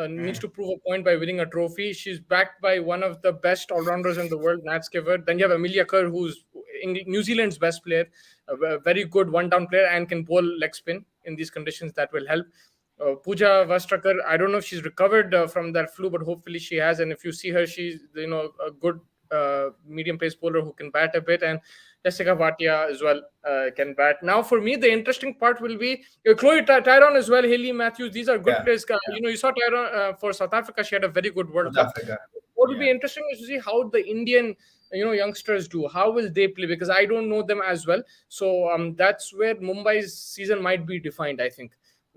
Needs to prove a point by winning a trophy. She's backed by one of the best all-rounders in the world, Nat Skiver. Then you have Amelia Kerr, who's New Zealand's best player, a very good one-down player, and can bowl leg spin in these conditions. That will help. Pooja Vastrakar, I don't know if she's recovered from that flu, but hopefully she has. And if you see her, she's a good medium pace bowler who can bat a bit. And Jessica Bhatia as well can bat. Now, for me, the interesting part will be Chloe Tyrone as well, Hayley Matthews. These are good players. You saw Tyrone for South Africa. She had a very good World Cup. what will be Yeah. interesting is to see how the Indian youngsters do. How will they play? Because I don't know them as well. So that's where Mumbai's season might be defined, I think.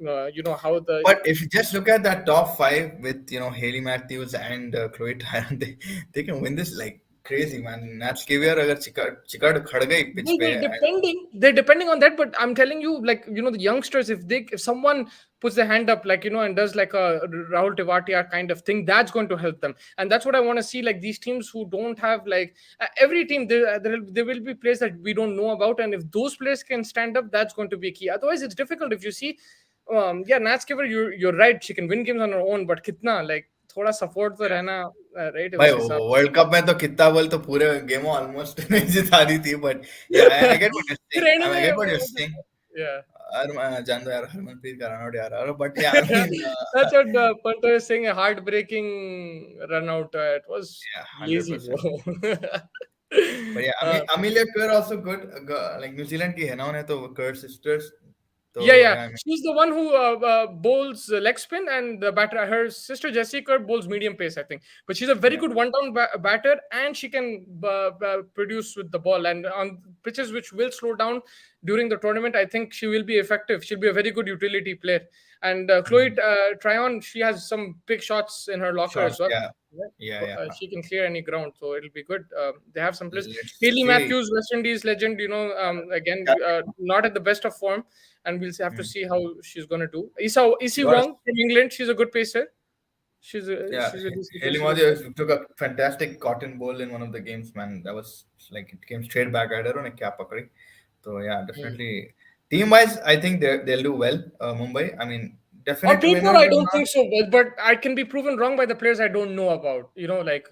How the But if you just look at that top five with Haley Matthews and Chloe Tyron, they can win this like crazy, man. Nats Caviar अगर चिकड़ खड़ गई pitch पे they're depending on that, but I'm telling you, like, the youngsters, if someone puts their hand up, like, and does like a Rahul Tewatia kind of thing, that's going to help them. And that's what I want to see, like these teams who don't have, like, every team, there will be players that we don't know about, and if those players can stand up, that's going to be key. Otherwise it's difficult. If you see, yeah, Nats Giver, you're right, she can win games on her own, but kitna, like, थोड़ा support तो रहना, right, भाई उस हिसाब world cup में तो कितना ball तो पूरे गेम ऑलमोस्ट नहीं जिता दी थी बट या I get what you saying फिर आई anyway, get what you saying yeah. और जान दो यार हरमनप्रीत का रन आउट यार बट या I mean That's what Punto is saying. A heartbreaking run out. It was या lazy, 100%. bro. But yeah, uh, Amelia Kerr also good. Like New Zealand की है ना उन्हें तो Kerr sisters. तो yeah. yeah, I mean, She's the one who bowls leg spin, and the batter, her sister Jessica, bowls medium pace, I think. But she's a very yeah. good one-down batter, and she can produce with the ball. And on pitches which will slow down during the tournament, I think she will be effective. She'll be a very good utility player. And Chloe Mhm. Tryon, she has some big shots in her locker as Shots, well. yeah, Yeah. yeah, So, yeah. she can clear any ground, so it'll be good. They have some players. Let's Haley see. Matthews, West Indies legend, again, not at the best of form, and we'll have to Mhm. see how she's going to do. Isi Got Wong from England, she's a good pacer. Yeah, She's a decent Haley pacer as Madia well. took a fantastic cotton ball in one of the games, man. That was like it came straight back at her on a kya pakadi. So yeah, Hmm. definitely. Team wise, I think they'll do well. Mumbai. I mean, On definite paper, winners I or don't not. think so, but I can be proven wrong by the players I don't know about. Like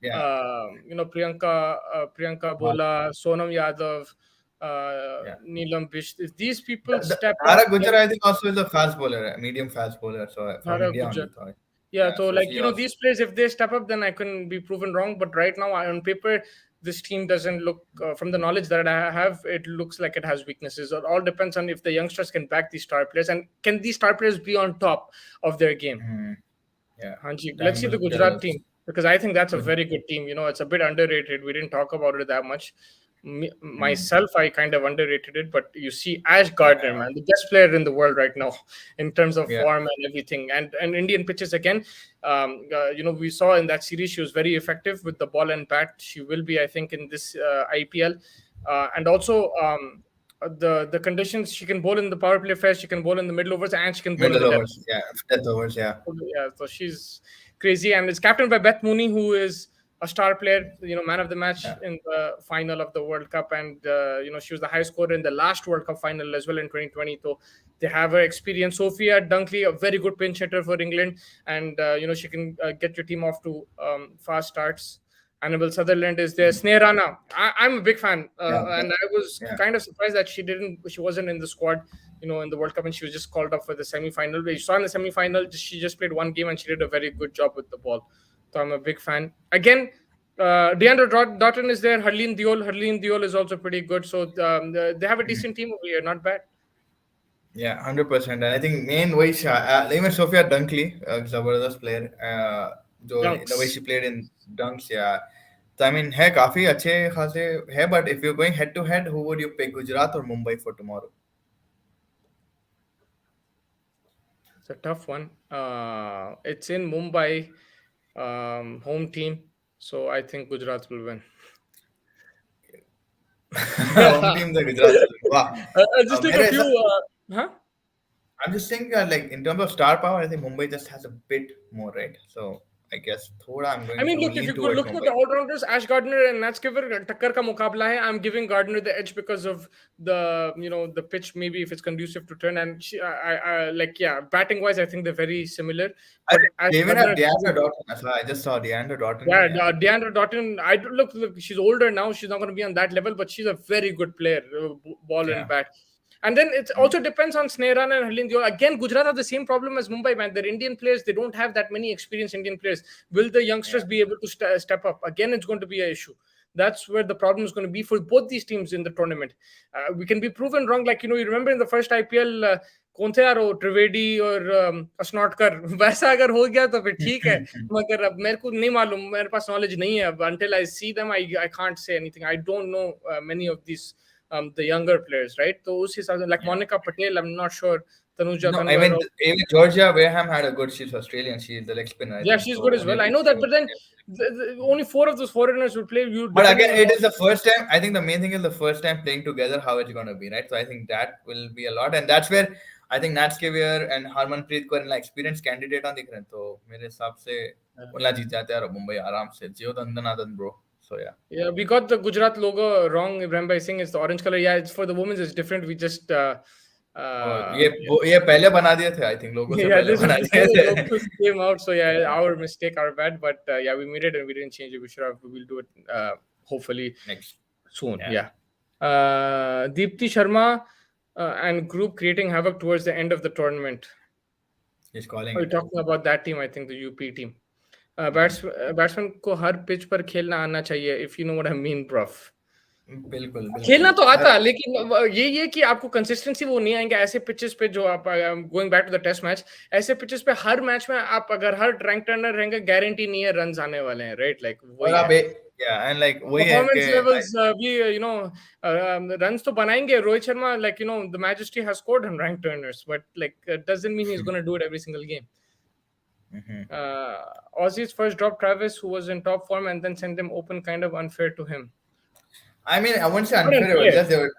Yeah, Priyanka Bola, Sonam Yadav, Neelam Bish. If these people step up, Dhara Gujar, I think also is a fast bowler, a medium fast bowler. So from Dhara India Gujar. only. So, Yeah, yeah, so, so like, she also. these players, if they step up, then I can be proven wrong. But right now, on paper, this team doesn't look, from the knowledge that I have, it looks like it has weaknesses. It all depends on if the youngsters can back these star players, and can these star players be on top of their game. Mhm. Yeah, Hanji, let's time see the will tell Gujarat us. team, because I think that's a Good. very good team. It's a bit underrated. We didn't talk about it that much. Mm. Myself, I kind of underrated it, but you see Ash Gardner, Yeah, man, the best player in the world right now in terms of yeah. form and everything. And Indian pitches again. We saw in that series she was very effective with the ball and bat. She will be, I think, in this IPL, and also. The conditions, she can bowl in the power play first, she can bowl in the middle overs, and she can bowl in Middle the death. overs. Yeah, death overs. Yeah. Yeah, so she's crazy, and it's captained by Beth Mooney, who is a star player, man of the match Yeah. in the final of the World Cup, and she was the high scorer in the last World Cup final as well in 2020. So they have her experience. Sophia Dunkley, a very good pinch hitter for England, and she can get your team off to fast starts. Annabelle Sutherland is there. Sneh Rana, I'm a big fan, Yeah. and I was Yeah. kind of surprised that she wasn't in the squad, in the World Cup, and she was just called up for the semi-final. We saw in the semi-final, she just played one game and she did a very good job with the ball. So I'm a big fan. Again, Deandra Doughton is there. Harleen Diol is also pretty good. So they have a Mhm. decent team over here. Not bad. Yeah, 100%. And I think main way even Sophia Dunkley, जबरदस्त player, जो the way Dunks. she played in dunks, yeah. So I mean, है काफी अच्छे खासे है, but if you're going head to head, who would you pick, Gujarat or Mumbai for tomorrow? It's a tough one. It's in Mumbai, home team. So I think Gujarat will win. Home team the Gujarat. Wow. I'll just take a मेरे few. हिसाब Huh? I'm just saying like in terms of star power, I think Mumbai just has a bit more, right? So I guess थोड़ा I'm I going mean, to look, if lean you go towards look at the Mumbai. all-rounders, Ash Gardner and Nat Skiver, टक्कर का मुकाबला है. I'm giving Gardner the edge because of the pitch. Maybe if it's conducive to turn, and batting wise, I think they're very similar. I But think Ash they even have Gardner, Deandra Doughton. I just saw Deandra Doughton. yeah, Yeah. Deandra Doughton. Look, she's older now. She's not going to be on that level, but she's a very good player, ball and Yeah. bat. And then it Mm. also depends on Sneharan and Harleen Diol. Again, Gujarat have the same problem as Mumbai, man. They're Indian players. They don't have that many experienced Indian players. Will the Yeah. youngsters be able to step up? Again, it's going to be an issue. That's where the problem is going to be for both these teams in the tournament. We can be proven wrong. Like, you remember in the first IPL, कौन थे यार वो त्रिवेदी और अस्नोटकर वैसा अगर हो गया तो फिर ठीक है, मगर अब मेरे को नहीं मालूम, मेरे पास नॉलेज नहीं है अब, until I see them I can't say anything. I don't know many of these the younger players, right? तो उस हिसाब से like Yeah. Monica Patel, I'm not sure. Tanuja No, I Tanwar, mean even Georgia Wareham had a good. She's Australian. She's the leg spinner, I yeah, think. she's good So as only well. I these know that, two. but then only four of those foreigners will play. You But depending again, on it how. is the first time. I think the main thing is the first time playing together, how it's going to be, right? So I think that will be a lot, and that's where I think Nat Scavier and Harmanpreet Kaur are experienced candidate on the ground. So मेरे हिसाब से उनला जीत जाते हैं और मुंबई आराम से जियो दंदनादन bro. So yeah. Yeah, we got the Gujarat logo wrong. Ibrahim Bhai Singh, it's the orange color. Yeah, it's for the women's. It's different. We just और yeah. ये पहले बना दिए थे आई थिंक लोगों से Yeah, पहले this was बना before दिए the थे. logos came out. So yeah, our mistake, our bad. But yeah, we made it and we didn't change it. We should have. We'll do it hopefully Next. soon. Yeah. Yeah. Deepti Sharma and group creating havoc towards the end of the tournament. He's calling Are you it. talking about that team? I think the UP team. Batsman को हर pitch पर खेलना आना चाहिए, if you know what I mean prof. बिल्कुल खेलना बिल्कुल तो हर आता, लेकिन ये कि आपको कंसिस्टेंसी वो नहीं आएंगे ऐसे पिचेस पे जो आप going back to the test match, ऐसे पिचेस पे हर मैच में आप अगर हर रैंक टर्नर रहेंगे गारंटी नहीं है रन आने वाले हैं, राइट? लाइक और वही आप है या एंड लाइक वही है कि परफॉर्मेंस लेवल्स भी यू नो रन्स तो बनाएंगे Rohit Sharma, like you know the majesty has scored on rank Turners but like doesn't mean he is gonna do it every single game. Aussie's first dropped Travis, who was in top form, and then sent him open, kind of unfair to him. I mean, I wouldn't say Not unfair, but unfair. just they were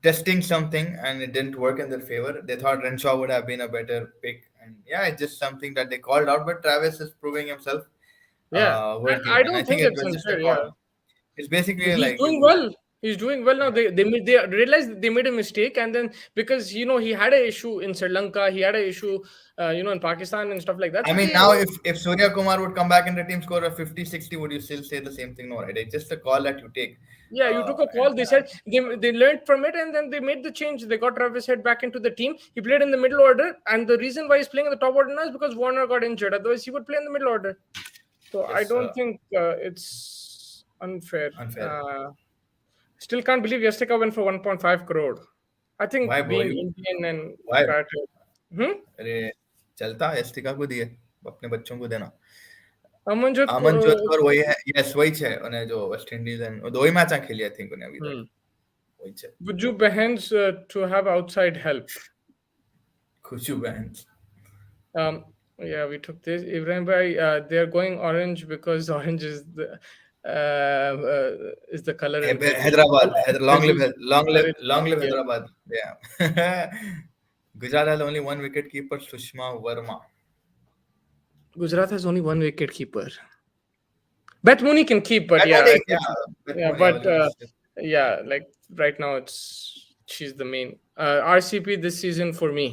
testing something and it didn't work in their favor. They thought Renshaw would have been a better pick. And yeah, it's just something that they called out, but Travis is proving himself Yeah, worthy. I And I don't think think it it's was just a unfair. Yeah, call. It's basically he's like doing you, well. He's doing well now. yeah. They realized they made a mistake, and then because you know he had an issue in Sri Lanka, he had an issue, you know, in Pakistan and stuff like that. I So mean, they, now if Surya Kumar would come back in the team score of 50, 60, would you still say the same thing? No, right? It's just a call that you take. yeah, you took a And call. They said they learned from it, and then they made the change. They got Travis Head back into the team. He played in the middle order, and the reason why he's playing in the top order now is because Warner got injured. Otherwise, he would play in the middle order. So I yes, don't think it's unfair. unfair. Still can't believe Yastika went for 1.5 crore. I Why, think bro? being You Indian and why? battle. Hmm? अरे चलता है एस्टिका को दिए अपने बच्चों को देना. Amanjot Amanjot Kaur वही है यस वही છે અને જો વેસ્ટ ઇન્ડિઝ એન્ડ દો ही मैच खेली आई थिंक उन्हें अभी तक वही છે Buju Behans to have outside help. खुशू बहन Um, yeah, we took this. Ibrahim Bhai, they're going orange because orange is the color in cricket. Hyderabad long live Yeah. Hyderabad yeah Gujarat has only one wicket keeper Sushma Verma Gujarat has only one wicket keeper. Bet Mooney can keep, but I yeah, I think think, yeah yeah, Mooney, I was but gonna say. yeah, like right now she's the main RCP this season for me.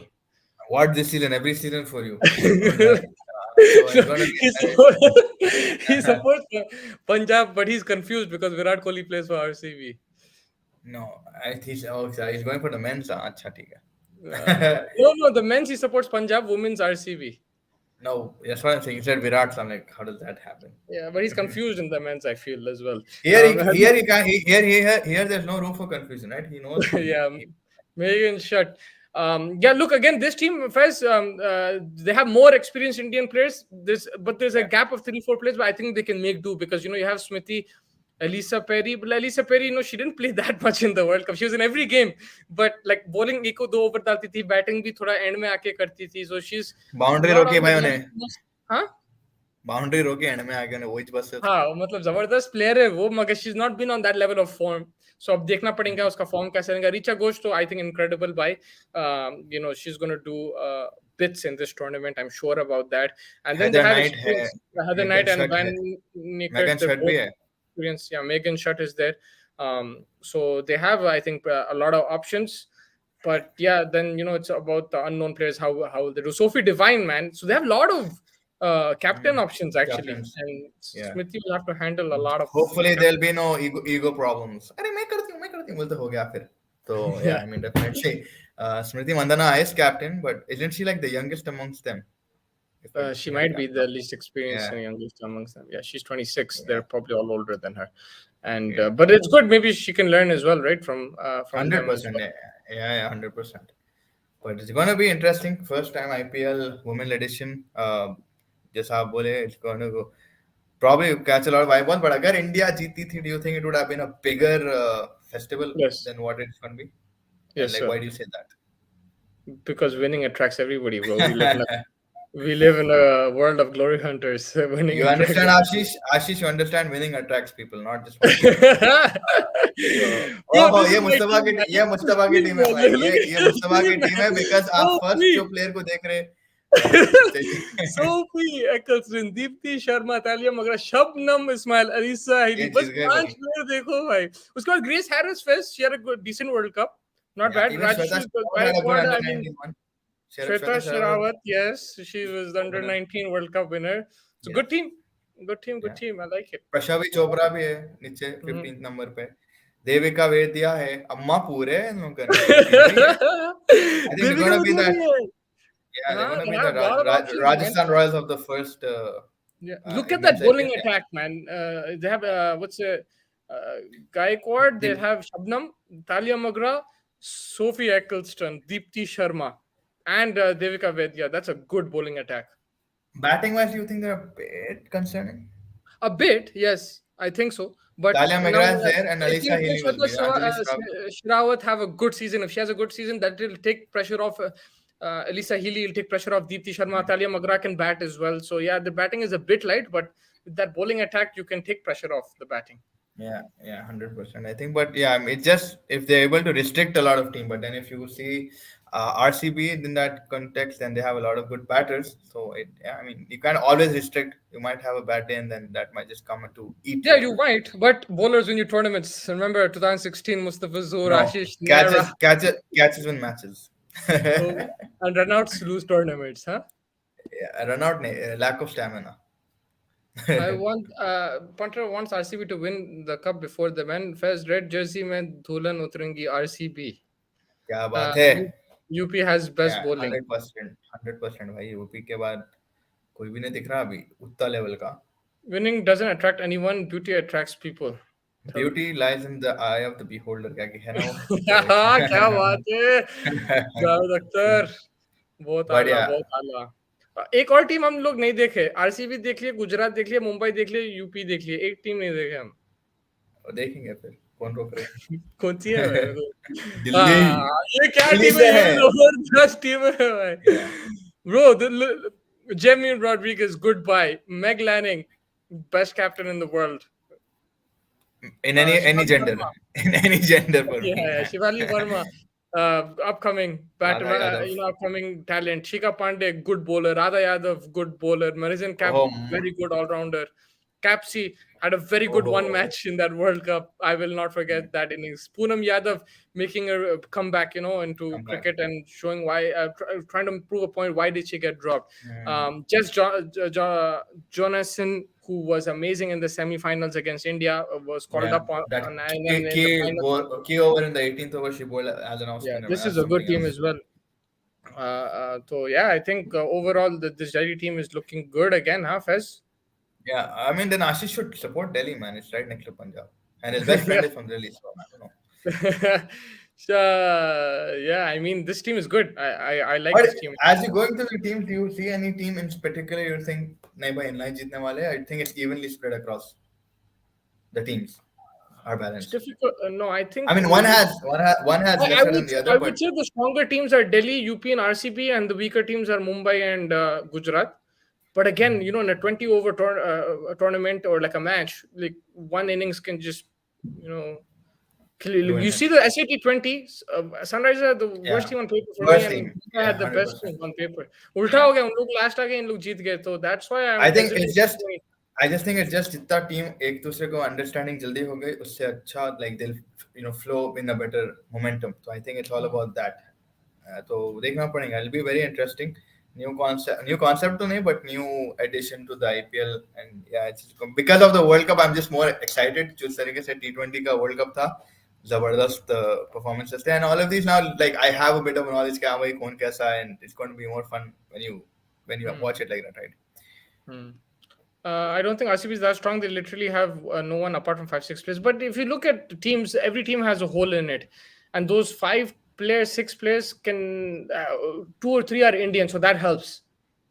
What this season every season for you what is that so it's gonna be he supports, he supports Punjab, but he's confused because Virat Kohli plays for RCB. no I think he's going for the men's अच्छा ठीक है No, the men's he supports Punjab, women's RCB. no that's what I'm saying. You said Virat, so I'm like, how does that happen? Yeah, but he's confused in the men's, I feel as well. Here he can here there's no room for confusion, right? He knows. Yeah, Megan Shutt. Yeah, look again. This team, Fez, they have more experienced Indian players. But there's a Yeah. gap of 3-4 players. But I think they can make do because you know you have Smriti, Elisa Perry. But Elisa Perry, you know, she didn't play that much in the World Cup. She was in every game. But like bowling, eko do over डालती थी, batting भी थोड़ा end में आके करती थी. So she's boundary not रोकी on भाई the उन्हें हाँ बाउंड्री रोकी एंड में आके उन्हें वही बस से हाँ मतलब जबरदस्त प्लेयर है वो, मगर she is not been on that level of form. So अब देखना पड़ेगा उसका फॉर्म कैसे रहेगा. रिचा घोष तो I think incredible buy, you know she is gonna do bits in this tournament. I'm sure about that. And then they Heather have Knight है experience. Heather Megan Knight and Schutt Van है Nickert, Megan they're Schutt भी both है experienced. Yeah, Megan Shutt is there. So they have, I think, a lot of options. But yeah, then you know it's about the unknown players. How they do. Sophie Devine, man. So they have a lot of captain options actually, captains and yeah Smithy will have to handle a lot of. hopefully there'll be no ego problems अरे मैं करती हूँ बोल तो हो गया फिर तो yeah I mean definitely Smriti Mandana is captain but isn't she like the youngest amongst them She if I might be can the least experienced yeah and youngest amongst them. Yeah, she's 26. They're yeah probably all older than her, and yeah but it's good. Maybe she can learn as well, right? From them as 100% well. yeah 100% But it's gonna be interesting. First time IPL Women Edition. जैसा आप बोले, it's gonna go probably catch a lot of eyeballs. But अगर India जीती थी, do you think it would have been a bigger festival Yes. than what it's gonna be? And Yes, like, sir. why do you say Because winning attracts everybody, bro. that? We live in a world of glory hunters. Winning You attracts understand, everybody. Ashish? Ashish, you understand winning attracts people, not just one team. So, Bro, ओहो, this is my team, man. ये This is Mustafa की team है team, भाई, man. Look ये at Mustafa की this team है, team, man. because आप So first जो free. प्लेयर को देख रहे, चाहिए Sophie Eccleston, Deepti Sharma, Talia Magra, Shabnam Ismail, Alisa ये Haili. बस जीत गए 5 भाई. player देखो भाई. उसके बाद Grace Harris first. She had a good, decent World Cup. Not Yeah, bad. even Shweta Rajashri Sherawat had a good Gaikwad, under I mean, 19 one. Shweta Shweta Sherawat, Sherawat, yes, she was the under winner. 19 World Cup winner. It's a Yes. good team. Good team, good Yeah. team. I like it. प्रशावी Chopra भी है नीचे Mhm. 15th number पे. देविका वेदिया है. अम्मा पूरे हैं इन लोगों का नीचे तीनों ही है. I think they're Devika gonna be Vidya the, bhi hai. yeah, they're Huh? gonna They be the have a lot of options, man. Rajasthan Royals of the first Yeah. Look at that women's bowling IPL. Yeah. attack, man. They have what's it? Gaikwad. They Deep, have Shabnam, Talia Magra, Sophie Eccleston, Deepti Sharma, and Devika Vedya. That's a good bowling attack. batting wise, do you think they're a bit concerning? A bit, yes, I think so. But Talia now McGrath is there and I Alicia think Healy will Shweta be there. Anjali Srab. Shrawat have a good season. If she has a good season, that will take pressure off. Elisa Healy will take pressure off Deepti Sharma. Talia Magra can bat as well. So yeah, the batting is a bit light, but with that bowling attack, you can take pressure off the batting. Yeah, yeah, 100%. I think, but yeah, I mean, it's just if they're able to restrict a lot of team. But then if you see RCB in that context, then they have a lot of good batters. So yeah, I mean, you can't always restrict. You might have a bad day, and then that might just come to eat Yeah, you. you might, but bowlers win you tournaments. Remember 2016, Mustafa Zur, No, Ashish Nehra, catches win matches. oh, and runouts lose tournaments, huh? Yeah, run out, lack of stamina. I want Punter wants RCB to win the cup before the men. First red jersey में धुलन उतरेंगी RCB. क्या बात है. UP has best Yeah, bowling. 100% भाई. UP के बाद कोई भी नहीं दिख रहा अभी उतना लेवल का. Winning doesn't attract anyone. Beauty attracts people. Beauty lies in the eye of the beholder. क्या कि है ना वो. हाँ क्या बात है जावेद अख्तर बहुत But आला yeah, बहुत आला. एक और टीम हम लोग नहीं देखे. RCB देख लिए, गुजरात देख लिए, मुंबई देख लिए, यूपी देख लिए. एक टीम नहीं देखे हम. देखेंगे फिर कौन रोक रहे. कौन सी है भाई? दिल्ली ये क्या दिल्ली टीम से है? ये है. जबरदस्त टीम है भाई. Yeah. Bro, Jamie Rodriguez, goodbye. Meg Lanning, best captain in the world. In any Shivali gender, Verma. in any gender for me. Yeah, Shivali Verma, upcoming Radha Yadav. upcoming talent. Shika Pandey, good bowler. Radha Yadav, good bowler. Marijan Cap, Oh, very good all rounder. Capsy had a very good one match in that World Cup. I will not forget that innings. Poonam Yadav making a comeback, into cricket and showing why, trying to prove a point. Why did she get dropped? Jonathan, who was amazing in the semi-finals against India, was called up on in the final. Key over in the 18th over, she bowled as an off Yeah, spinner. this As is a good something team else. as well. So yeah, I think overall this Delhi team is looking good again, huh, Fez? Yeah, I mean, then Ashish should support Delhi, man. It's right next to Punjab. And his best friend is from Delhi, so I don't know. So, yeah, I mean, this team is good. I like But this team. as you're going through the teams, do you see any team in particular you think, nahi bhai, inline jeetne wale? I think it's evenly spread across the teams. Are It's balanced. difficult. No, I think. I mean, one has lesser than the I other, would but say the stronger teams are Delhi, UP, and RCB, and the weaker teams are Mumbai and Gujarat. But again, in a 20 over tournament or like a match, like one innings can just, kill you. You see the SAT20, Sunrisers are the worst team on paper for worst me, team. and Yeah, had the best 100%. team on paper. Ulta ho gaya, un log last आ गए, इन लोग जीत गए. So that's why I'm I think hesitant it's just, to say- I just think it's just जितना team एक दूसरे को understanding जल्दी हो गई उससे अच्छा like they'll flow in a better momentum. So I think it's all about that. तो देखना पड़ेगा. It'll be very interesting. New concept तो नहीं, but new addition to the IPL. And yeah, it's because of the World Cup, I'm just more excited. जिस तरीके से T20 का World Cup था, जबरदस्त performances थे. And all of these now, like I have a bit of knowledge कि हाँ भाई कौन कैसा है, and it's going to be more fun when you watch it like that, right? I don't think RCB is that strong. They literally have no one apart from 5-6 players. But if you look at teams, every team has a hole in it, and those 5 players, six players can two or three are Indian, so that helps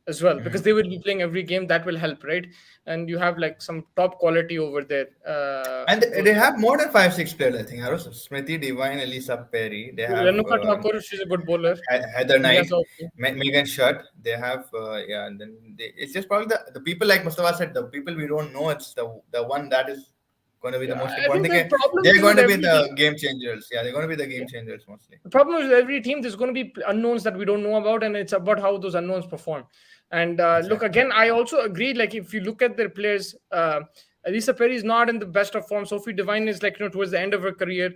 as well because Mhm. they will be playing every game. That will help, right? And you have like some top quality over there. And they have more than 5 6 players, I think. I was Smriti Divine, Elisa Perry. They have Renuka Thakur, she's a good bowler. Heather India's Knight, okay. Megan Shutt. They have yeah, and then it's just probably the people like Mustafa said, the people we don't know. It's the one that is going to be the Yeah, most I important think the thing. problem They're is going with to be every team. the game changers. Yeah, they're going to be the game changers mostly. The problem is with every team, there's going to be unknowns that we don't know about, and it's about how those unknowns perform. And look, Exactly. again, I also agree. Like, if you look at their players, Elisa Perry is not in the best of form. Sophie Devine is like towards the end of her career.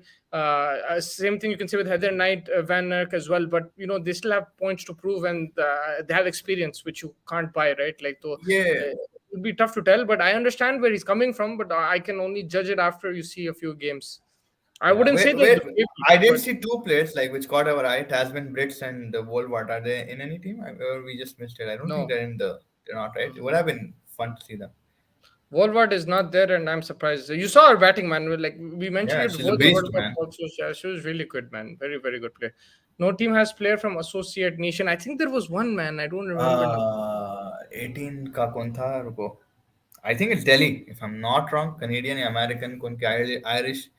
Same thing you can say with Heather Knight, Van Erck as well. But they still have points to prove, and they have experience which you can't buy, right? Like, so Yeah. it'd be tough to tell. But I understand where he's coming from. But I can only judge it after you see a few games. I Yeah, wouldn't say they're where the favorite, I did but see 2 players like which caught our eye, Tasman Brits and the Wolvart. Are they in any team? Or we just missed it. I don't think no. they're not, right. It would have been fun to see them. Wolvard is not there, and I'm surprised. You saw her batting, man. Like we mentioned Yeah, it she's a before the beast, World Cup. man. Also, she was really good, man. Very, very good player. No team has player from associate nation. I think there was one man. I don't remember now. 18 का कौन था रुको. I think it's Delhi if I'm not wrong. Canadian या American कौन के Irish.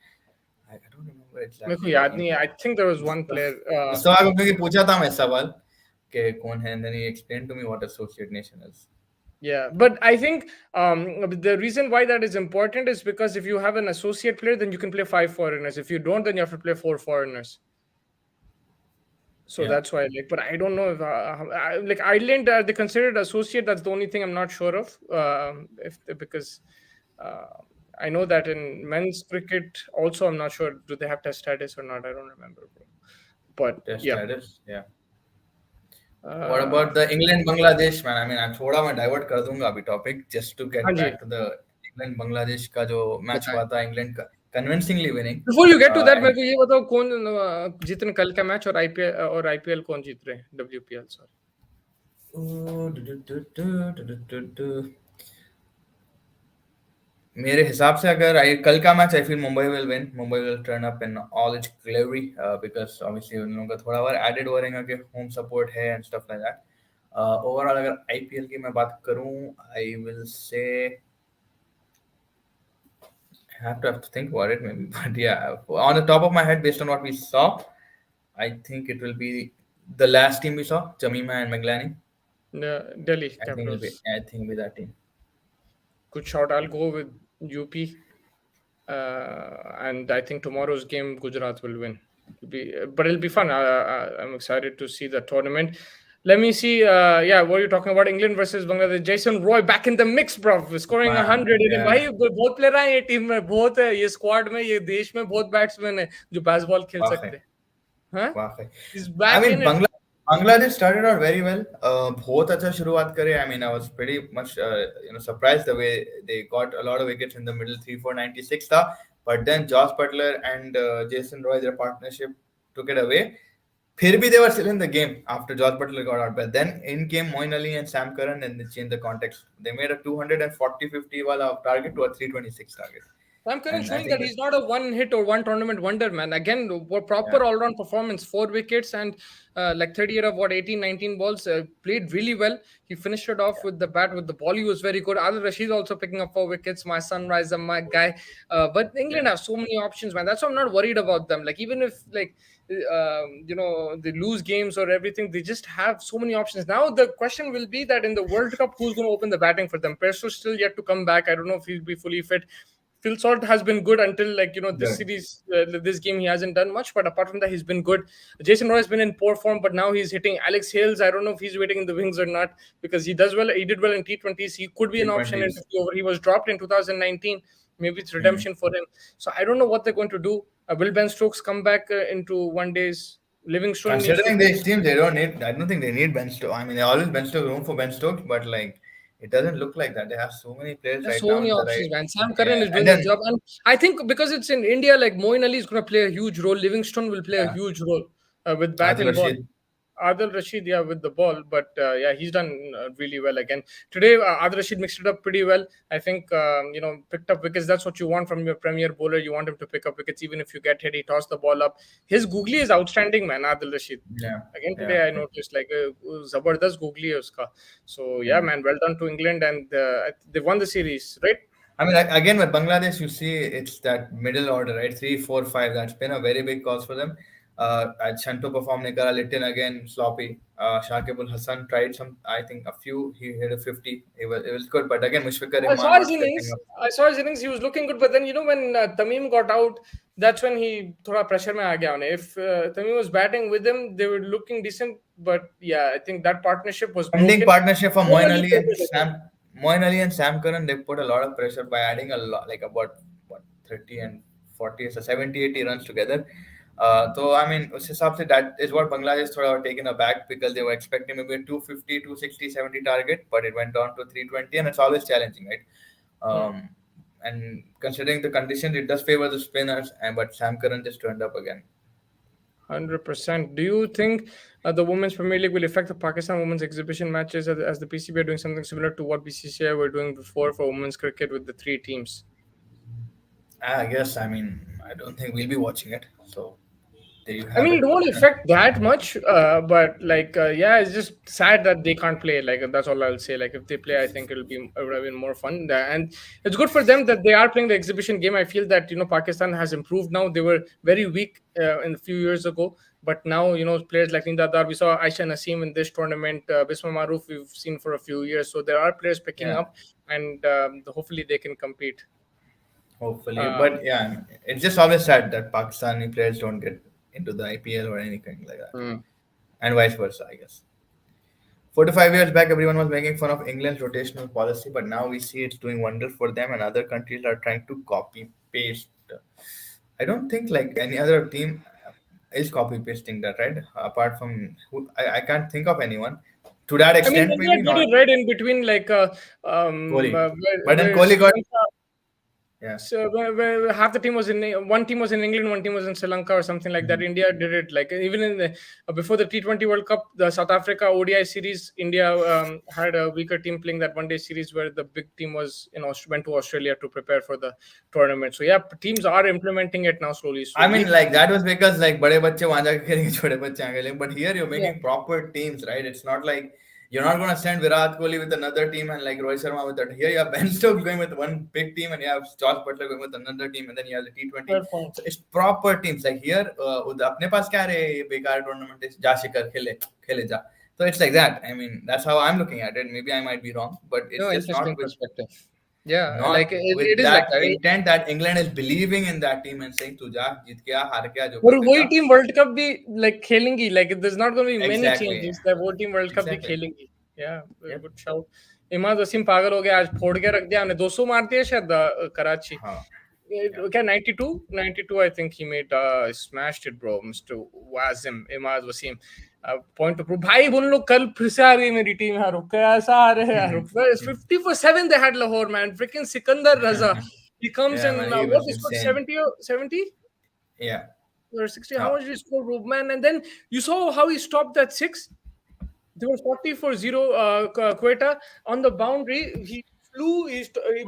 I don't remember मेरे को exactly the याद name. नहीं है. I think there was one Mustafa player. Mustafa को क्योंकि पूछा था मैं सवाल कि कौन है, and then he explained to me what associate nation is. Yeah, but I think the reason why that is important is because if you have an associate player, then you can play five foreigners. If you don't, then you have to play four foreigners. So Yeah, that's why, like, but I don't know if like Ireland are they considered associate? That's the only thing I'm not sure of. Because uh, I know that in men's cricket also, I'm not sure do they have test status or not. I don't remember, bro. But test yeah, status. Yeah. What uh, about the England Bangladesh, man? I mean, I थोड़ा मैं divert कर दूंगा अभी topic just to हाँ get ji, back to the England Bangladesh का जो match बताएं. हुआ था, England का convincingly winning. Before you get to that, मेरे And को ये बताओ कौन जीत रहे कल का मैच और आईपीएल कौन जीत रहे हैं WPL सॉरी. oh, मेरे हिसाब से अगर कल का match I feel Mumbai will turn up in all it's glory because obviously उन लोगों का थोड़ा और एडेड हो रहेगा कि होम सपोर्ट है and stuff like that. Overall अगर आईपीएल की मैं बात करूं, I will say have to think about it maybe, but yeah, on the top of my head, based on what we saw, I think it will be the last team we saw, Jamima and Maglani. Delhi I think it'll be, Capitals. I think it'll be that team. Good shout. I'll go with UP. And I think tomorrow's game Gujarat will win. But it'll be fun. I'm excited to see the tournament. Let me see. Yeah, what are you talking about? England versus Bangladesh. Jason Roy back in the mix, bro. Scoring Man, 100. yeah, भाई बहुत player हैं ये team में, बहुत है ये squad में, ये देश में बहुत बैट्समैन है जो बेसबॉल खेल वाकई सकते हैं. हाँ? वाकई. He's I back mean, in it. Bangladesh started out very well. बहुत अच्छा शुरुआत करे. I mean, I was pretty much surprised the way they got a lot of wickets in the middle. 3 4 96 था, but then Josh Butler and Jason Roy, their partnership took it away. फिर भी they were still in the game after Josh Butler got out. But then in came Moin Ali and Sam Curran and they changed the context. They made a 240-50 wala target to a 326 target. Sam Curran And I showing think that that, he's not a one hit or one tournament wonder, man. Again, yeah, proper all round performance, 4 wickets and like 38 of what 18, 19 balls. Played really well. He finished it off with the bat, with the ball. He was very good. Adil Rashid also picking up 4 wickets. My sunrise, my guy. But yeah, England have so many options, man. That's why I'm not worried about them. Like, even if like they lose games or everything, they just have so many options. Now the question will be that in the World Cup, who's going to open the batting for them? Perso's still yet to come back. I don't know if he'll be fully fit. Phil Salt has been good until this good. series, this game he hasn't done much. But apart from that, he's been good. Jason Roy has been in poor form, but now he's hitting. Alex Hales, I don't know if he's waiting in the wings or not because he does well. He did well in T20s. He could be an option in T20s. 50 over. He was dropped in 2019. Maybe it's Hmm. redemption for him. So I don't know what they're going to do. Will Ben Stokes come back into one days? Livingstone needs to Considering go. this team, I don't think they need Ben Stokes. I mean, they always Ben Stokes, room for Ben Stokes, but like, it doesn't look like that. They have so many players There's right so now many in the options, right. man. Sam Curran Yeah, is and doing the then, job, and I think because it's in India, like Moin Ali is going to play a huge role. Livingstone will play a yeah, huge role with bat Adil and ball. Rashid. Adil Rashid, yeah, with the ball, but yeah, he's done really well again today. Adil Rashid mixed it up pretty well. I think picked up wickets. That's what you want from your premier bowler. You want him to pick up wickets, even if you get hit. He tossed the ball up. His googly is outstanding, man. Adil Rashid. Yeah, Again yeah. today, I noticed like zabardast googly hai uska. So yeah, Hmm. man, well done to England, and they won the series, right? I mean, like, again, with Bangladesh, you see it's that middle order, right? Three, four, five. That's been a very big cause for them. Shanto performed Nikara Litton again, sloppy. Shakib Al Hassan tried some, I think, a few. He hit a 50. It was good. But again, Mushfiqur I Rahman saw his not stepping innings. up. I saw his innings. He was looking good, but then when Tamim got out, that's when he thoda pressure mein aa gaya उन्हें. If Tamim was batting with him, they were looking decent. But yeah, I think that partnership was Ending broken. partnership for Moeen Ali played it again. Moin Ali and Sam Curran, they put a lot of pressure by adding a lot, like about what 30 and 40, so 70, 80 runs together. So I mean, उस हिसाब से that is what Bangladesh थोड़ा taken aback because they were expecting maybe a 250, 260, 70 target, but it went down to 320, and it's always challenging, right? Hmm. And considering the conditions, it does favor the spinners, and but Sam Curran just turned up again. 100%. Do you think the Women's Premier League will affect the Pakistan women's exhibition matches as the PCB are doing something similar to what BCCI were doing before for women's cricket with the three teams? I guess, I mean, I don't think we'll be watching it, so there you I have mean, it. it won't affect that much, but like, yeah, it's just sad that they can't play. Like, that's all I'll say. Like, if they play, I think it would have been more fun. And it's good for them that they are playing the exhibition game. I feel that Pakistan has improved now. They were very weak in a few years ago, but now players like Linda Dar, we saw Aisha Naseem in this tournament. Bisma Maroof, we've seen for a few years. So there are players picking Yeah, up, and hopefully they can compete. hopefully. Um, But yeah, it's just always sad that Pakistani players don't get into the IPL or anything like that, mm, and vice versa, I guess. 4 to 5 years back, everyone was making fun of England's rotational policy, but now we see it's doing wonders for them, and other countries are trying to copy paste. I don't think like any other team is copy pasting that, right? Apart from I can't think of anyone to that I mean, extent, India maybe did not it right in between, like Kohli. But then where Kohli Sri got, Lanka. yeah, So where half the team was one team was in England, one team was in Sri Lanka or something like that. Mhm. India did it like even in before the T20 World Cup, the South Africa ODI series. India had a weaker team playing that one day series where the big team was went to Australia to prepare for the tournament. So yeah, teams are implementing it now slowly, I mean, slowly. like that was because like बड़े बच्चे वहां जाके खेलेंगे छोटे बच्चे यहाँ खेलेंगे. But here you're Yeah, making proper teams, right? It's not like you're not gonna send Virat Kohli with another team and like Rohit Sharma with that. Here you have Ben Stokes going with one big team and you have Josh Butler going with another team and then you have the T20. fair point. So it's proper teams. Like here, अपने पास क्या रे ये बेकार tournament है जा शिखर खेले खेले जा. So it's like that. I mean, that's how I'm looking at it. Maybe I might be wrong, but it's No, just interesting not with perspective. Yeah, like not it with is like that that. intent that England is believing in that team and saying तू जा जीत के आ हार के आ जो और कर के वही जा. टीम वर्ल्ड कप भी लाइक खेलेंगी like there's not going to be many Exactly. changes that वो टीम वर्ल्ड कप भी Exactly. खेलेंगी या Yep. Good shout Imad Wasim पागल हो गया आज फोड़ के रख दिया हमने 200 मार दिया शायद कराची Huh. Yeah. क्या 92 92 I think he made smashed it bro Mr. Wazim Imad Wasim point to prove भाई उन लोग कल फिर से आ रही है मेरी टीम यार कैसा आ रहे हैं यार 50 for 7 they had Lahore man freaking Sikandar Raza he comes Yeah, man, and he what was he scored insane. 70 or 70 Yeah. or 60. How Huh. much did he score, Rob, man? And then you saw how he stopped that six. There was 40 for 0 Quetta on the boundary. He flew, he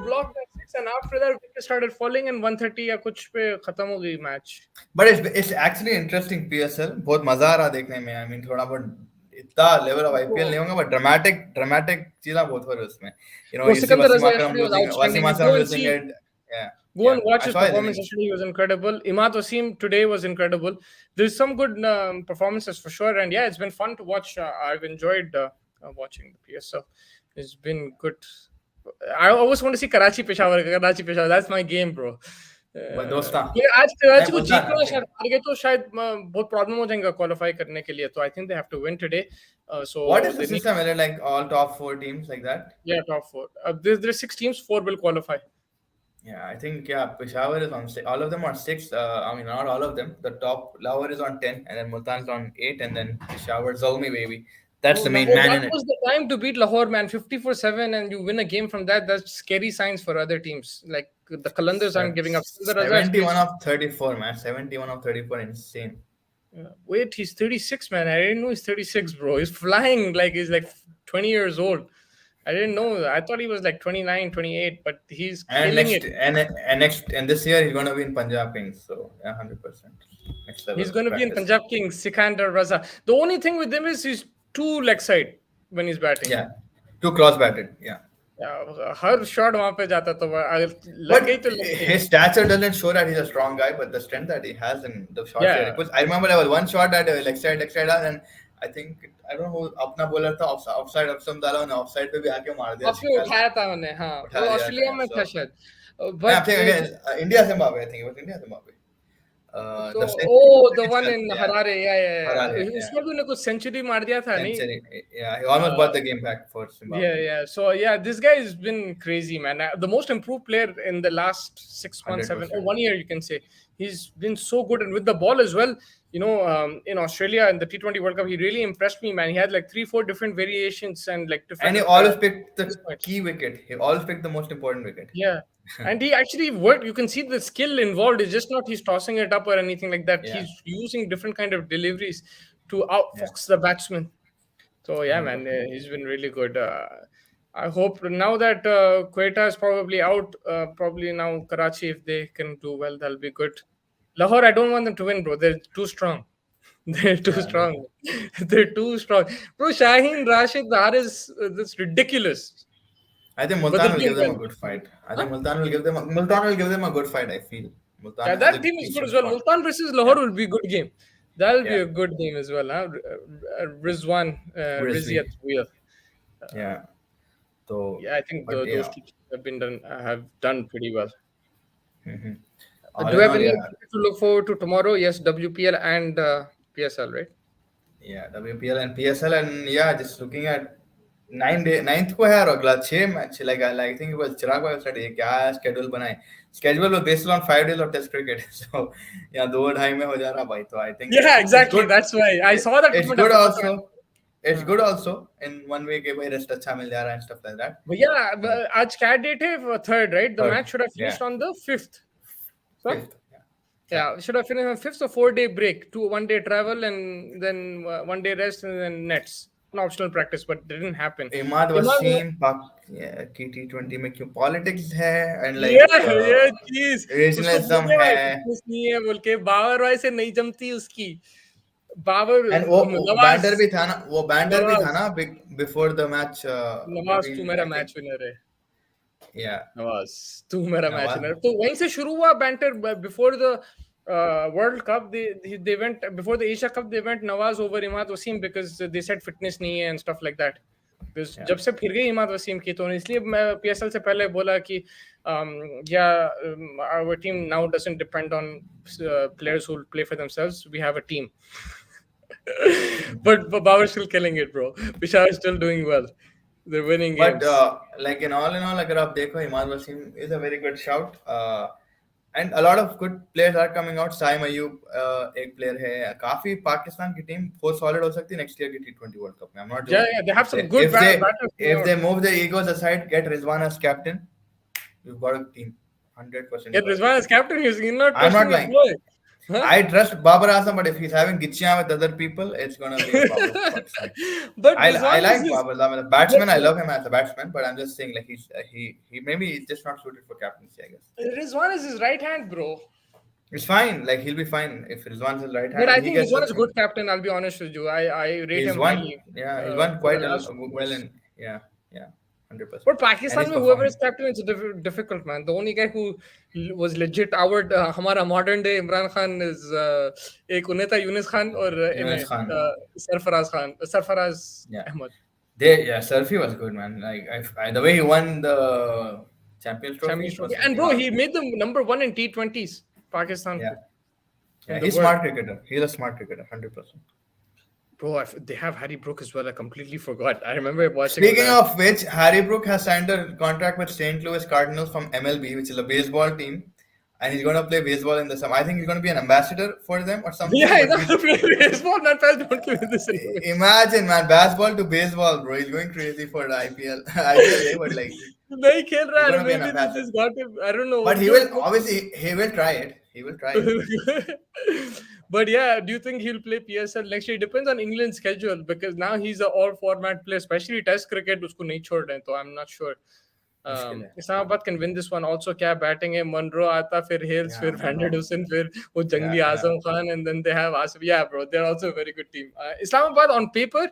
blocked that six, and after that, wicket started falling, and 130 या कुछ पे खत्म हो गई match. But it's actually interesting PSL. बहुत मजा आ रहा देखने में. I mean, थोड़ा बहुत इतना level of IPL नहीं वो होगा, but dramatic चीज़ा बहुत हो रही है उसमें. You know, वो you see Sikandar Wasim Raza Akram yesterday was losing, outstanding. Wasim You go Akram and losing see. it. Yeah, Go and yeah. watch I his saw his performance. innings. Yesterday, he was incredible. Imad Wasim today was incredible. There's some good performances for sure, and yeah, it's been fun to watch. I've enjoyed watching the PSL. It's been good. I always want to see Karachi Peshawar. Karachi Peshawar. That's my game, bro. But दोस्ता ये आज मैं कराची को बोलता जीतना था शायद हार गए तो शायद बहुत प्रॉब्लम हो जाएगा क्वालिफाई करने के लिए तो I think they have to win today so what is the they need system? Is it like all top four teams like that? या top 4 there's 6 teams 4 will qualify. Yeah, I think yeah, Peshawar is on six. All of them are six. I mean, not all of them. The top Lahore is on 10, and then Multan's on 8, and then Peshawar Zolmi baby. That's Oh, the main Lahore, man that in it. was the time to beat Lahore, man. 50 for 7, and you win a game from that. That's scary signs for other teams. Like the Qalandars aren't giving up. The Raza is 71 crazy. of 34, man. 71 of 34, insane. Wait, he's 36, man. I didn't know he's 36, bro. He's flying like he's like 20 years old. I didn't know that. I thought he was like 29, 28, but he's And killing it. next and this year he's gonna be in Punjab Kings. So yeah, 100% next He's level going to be in practice. Punjab Kings, Sikander Raza. The only thing with him is he's too leg side when he's batting. Yeah, too cross batted. Yeah. Her shot वहां पे जाता तो अगर लग गई But तो लग गई. his stature doesn't show that he's a strong guy, but the strength that he has in the shots Yeah, here. Because I remember there was one shot that leg side, and I think I don't know who अपना bowler था offside Aksham Dala ने offside पे भी आके मार दिया आपने छक्का उठाया था उन्हें. हाँ, उठा वो दिया ऑस्ट्रेलिया था. में था So शायद. I'm But saying again, India Zimbabwe. I think it was India Zimbabwe. so The century oh, the one itself, in yeah, Harare. Harare, Yeah. yeah, उसमें भी उन्हें कुछ सेंचुरी मार दिया था नहीं. century. Yeah, he almost brought the game back for Yeah, Zimbabwe. yeah. So yeah, this guy has been crazy, man. The most improved player in the last 6 months, Hundred seven or percent. 1 year, you can say. He's been so good, and with the ball as well. In Australia in the T20 World Cup, he really impressed me, man. He had like 3, 4 different variations and like And different he always picked the skill points. key wicket. He always picked the most important wicket. Yeah. And he actually worked. You can see the skill involved. It's just not he's tossing it up or anything like that. Yeah, He's using different kind of deliveries to yeah, outfox the batsman. So yeah, hundred man, percent. he's been really good. I hope now that Quetta is probably out, probably now Karachi, if they can do well, that'll be good. Lahore, I don't want them to win, bro. They're too strong. They're too Yeah, me strong. too. They're too strong, bro. Shaheen Rashid, that is that's ridiculous. I think But they're Multan will give doing them well. a good fight. I Huh? think Multan will give them a good fight. I feel Yeah, Multan has a that team is good decent as well. squad. Multan versus Yeah, Lahore will be a good game. That'll be yeah. a good game as well. Huh? Rizwan, Rizzi Rizvi. at wheel. Yeah. So, Yeah, I think but those yeah. two teams have done pretty well. Hmm. Do All you in have all, any yeah, cricket to look forward to tomorrow? Yes, WPL and PSL, right? yeah. WPL and PSL, and yeah, just looking at 9th को है और अगला 6 match. Like I think it was चिराग भाई said ये क्या schedule बनाए. Schedule was based on 5 days of Test cricket. So yeah, 2 ढाई में हो जा रहा भाई. So I think Yeah, it's exactly. good. That's why I saw that It's comment. I good forgot to also. It's answer. good also in one way कि भाई rest अच्छा मिल जा रहा है and stuff like that. But yeah, But आज क्या date है? Third, right? The third, match should have yeah, finished on the 5th. So fifth, yeah, yeah, exactly. should have finished on 5th. So 4 day break, 1 day travel, and then 1 day rest, and then nets. An optional practice, but it didn't happen. Imad Imad, Wasim पाक की T20 में क्यों politics है and like yeah, ये चीज उसको regionalism बोलते है. भाई फिटनेस नहीं है बोल के बाबर भाई से नहीं जमती उसकी. बाबर And वो नवाज बैंडर भी था ना, वो बैंडर भी था नवाज ना before the match नवाज तू between मेरा I think मैच विनर है. yeah नवाज तू मेरा मैच Nawaz. विनर. तो वहीं से शुरू हुआ banter. Before the world cup they went before the Asia Cup. They went Nawaz over Imad Wasim because they said fitness नहीं है and stuff like that. Because Yeah. जब से फिर गई इमाद वसीम की तो इसलिए मैं PSL से पहले बोला कि our team now doesn't depend on players who play for themselves. We have a team. but Babar's still killing it, bro. Peshawar is still doing well. They're winning But games. like in all, अगर आप देखो Imad Wasim is a very good shout. And a lot of good players are coming out. Saim Ayub एक player है. काफी पाकिस्तान की team बहुत solid हो सकती है next year की T20 World Cup में. I'm not Yeah, joking. yeah, they have some good batters. If they move their egos aside, get Rizwan as captain, you've got a team. 100% Yeah, you've got a Rizwan team. is captain. He's not I'm not trusting his lying. boy. Huh? I trust Babar Azam, but if he's having Gitchian with other people, it's gonna be a problem for Pakistan. But I Rizwan is like his. Babar Azam as a batsman. I love him as a batsman, but I'm just saying like he maybe he's just not suited for captaincy. I guess Rizwan is his right hand, bro. it's fine. Like he'll be fine if Rizwan's his right But hand I and he think gets Rizwan the is a good captain. I'll be honest with you. I rate he's him won. highly Yeah, he's won for the quite last 2 well years. in yeah 100%. But And Pakistan he's में whoever is performing. captain, it's difficult, man. The only guy who was legit our हमारा modern day Imran Khan is एक उन्नेता यूनिस खान और Yunus Khan. Sarfaraz Yeah. Ahmad. Surfy was good, man. Like the way he won the Champions Champions Trophy was Trophy. And something bro, else. he made them number 1 in T20s, Pakistan Yeah, को, yeah. in the He's world. smart cricketer. He's a smart cricketer, 100%. Bro, they have Harry Brook as well. I completely forgot. I remember watching Speaking that. of which, Harry Brook has signed a contract with St. Louis Cardinals from MLB, which is a baseball team, and he's gonna play baseball in the summer. I think he's gonna be an ambassador for them or something. Yeah, he's But not gonna play baseball. Not fast. Don't give me this information. imagine, man, basketball to baseball, bro. He's going crazy for the IPL. IPL, but like नहीं खेल रहा He's है, gonna be an maybe they ambassador. just got him. I don't know. But he will obviously he will try it. He will try it. But yeah, do you think he'll play PSL next year? It depends on England's schedule because now he's an all format player, especially Test cricket. उसको नहीं छोड़ रहे हैं, तो I'm not sure. मुश्किल है. Islamabad can win this one. Also, क्या batting है? Monroe आता, फिर Hales, Yeah, फिर Van der Monroe. Dusen, फिर वो Yeah, जंगली yeah, Azam Khan, and then they have Asif. Yeah, bro, they're also a very good team. Islamabad on paper,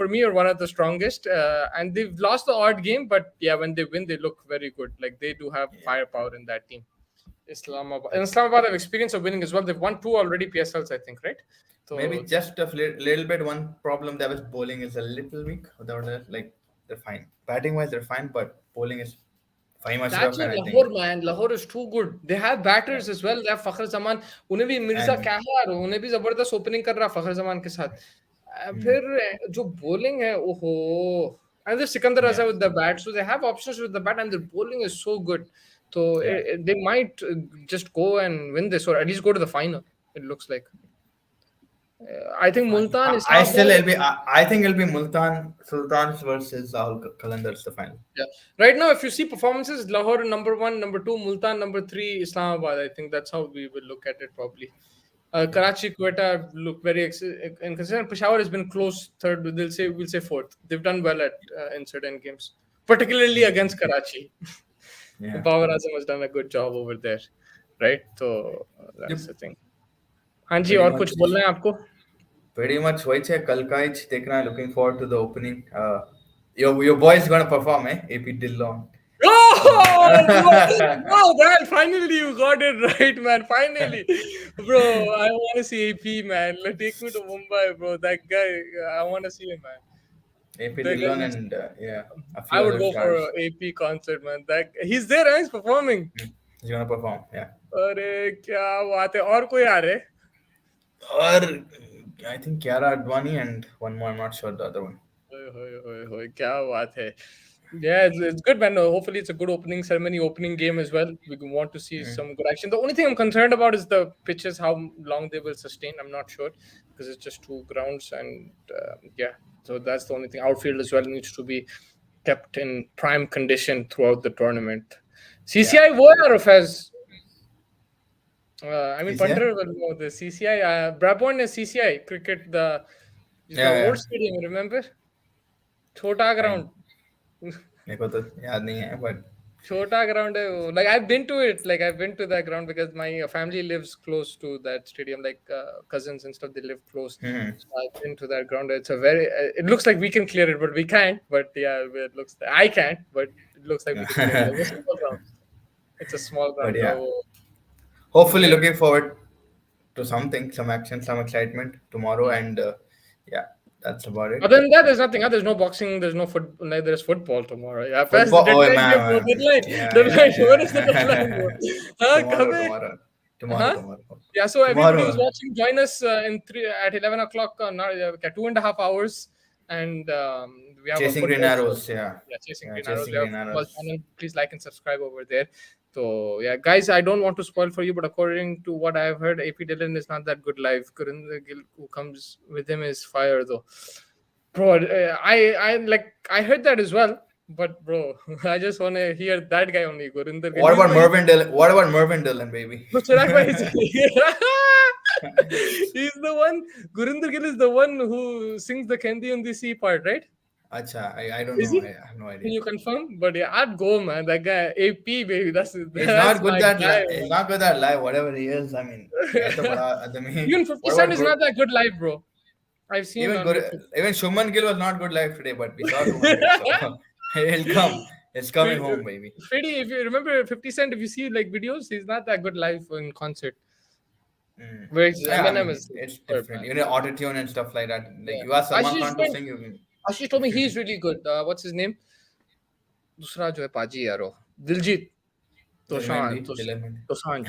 for me, are one of the strongest. And they've lost the odd game, but yeah, when they win, they look very good. Like they do have yeah. firepower in that team. Islamabad. And Islamabad have experience of winning as well. They've won 2 already PSLs, I think, right? Maybe So just a little bit. One problem there was bowling is a little weak. Without that, like they're fine. Batting wise, they're fine, but bowling is fine much that's rough, why and I think Lahore, man. Lahore is too good. They have yeah. batters as well. They have Fakhar Zaman. उन्हें भी Mirza And क्या है यार, उन्हें भी जबरदस्त opening कर रहा फखर जमान के साथ. hmm, फिर जो bowling है, ओहो. And the Sikandar yeah, Raza with the bat, so they have options with the bat, and their bowling is so good. So yeah. they might just go and win this, or at least go to the final. It looks like. I think Multan, I still Islamabad. it'll be. I think it'll be Multan Sultans versus Rahul Kalandars the final. Yeah. Right now, if you see performances, Lahore number 1, number 2, Multan number 3, Islamabad. I think that's how we will look at it probably. Yeah, Karachi, Quetta look very inconsistent. Peshawar has been close third. We'll say fourth. They've done well at in certain games, particularly against Karachi. yeah. Babar Azam has done a good job over there, right? So Yep. that's the thing. हाँ जी, Pretty और much. कुछ बोलना है आपको? Pretty much वही है कल का ही देखना है. Looking forward to the opening. Your boy is gonna perform, eh? AP Dillon. Oh, bro, man! Finally, you got it right, man. Finally, bro. I want to see AP, man. Take me to Mumbai, bro. That guy, I want to see him, man. AP That guy Dillon looks. and yeah, a I few would other go for stars. a AP concert, man. That he's there, and he's performing. He's gonna perform. Yeah. अरे क्या बात है, और कोई आ रहे? Or I think Kiara Advani and one more. I'm not sure the other one. क्या बात है. Yeah, it's good, man. Hopefully, it's a good opening ceremony, opening game as well. We want to see Mm. some good action. The only thing I'm concerned about is the pitches, how long they will sustain. I'm not sure because it's just 2 grounds, and yeah, so that's the only thing. Outfield as well needs to be kept in prime condition throughout the tournament. CCI Warref has. I mean, Is Punter yeah? will know the CCI. Brabourne is CCI cricket. The Yeah, old yeah. stadium. Remember? Chota I ground. मेरे को तो याद नहीं है but Chota ground hai wo. Like I've been to it. Like I've been to that ground because my family lives close to that stadium. Like cousins and stuff, they live close. hmm. So I've been to that ground. It's a very. It looks like we can clear it, but we can't. But yeah, it looks. I can't, but it looks like we can clear it. Like, it's a small ground. It's a small But ground. yeah, Oh, hopefully yeah. looking forward to something, some action, some excitement tomorrow, and yeah, that's about it. Other than that, there's nothing. There's no boxing. There's no foot. Like, there's football tomorrow. Yeah, first Football. Oh deadline game, bro. man, Deadline. yeah, Deadline. When is the deadline, bro? yeah. Huh? Tomorrow, Kab hai? tomorrow, tomorrow, Huh? tomorrow, Yeah, so everybody who's tomorrow. watching, join us at 11 o'clock, now, 2.5 hours. And we have a Chasing Green football show. Arrows, yeah, Yeah, Chasing yeah, Green Arrows. Chasing We have Green a football Arrows. channel. Please like and subscribe over there. So, yeah, guys, I don't want to spoil for you, but according to what I've heard, AP Dillon is not that good live. Gurinder Gill, who comes with him, is fire, though. Bro, I heard that as well. But, bro, I just want to hear that guy only, Gurinder Gill. What about Mervyn Dillon? What about Mervyn Dillon, baby? Chirag Bhai is he's the one. Gurinder Gill is the one who sings the Kendi on the Sea part, right? Acha, I don't Is know. he? I have no Can idea. you confirm? But yeah, I'd go, man. That guy, AP baby, that's It's not good my that guy. it's not good that live. Whatever he is, I mean, I mean, Even 50 what Cent about is not that good live, bro. I've seen even on good? YouTube. Even Shuman Gill was not good live today, but we saw 200. So he'll come. It's coming home, baby. Freddy, if you remember 50 Cent, if you see like videos, he's not that good live in concert. Whereas Yeah, I Eminem mean, is it's superb, different. man. You know, auto tune and stuff like that. Like Yeah. you ask Salman Ashish Khan to went- sing, you can. Ashish told me he's really good. What's his name? दूसरा जो है पाजी यारो Diljit Dosanjh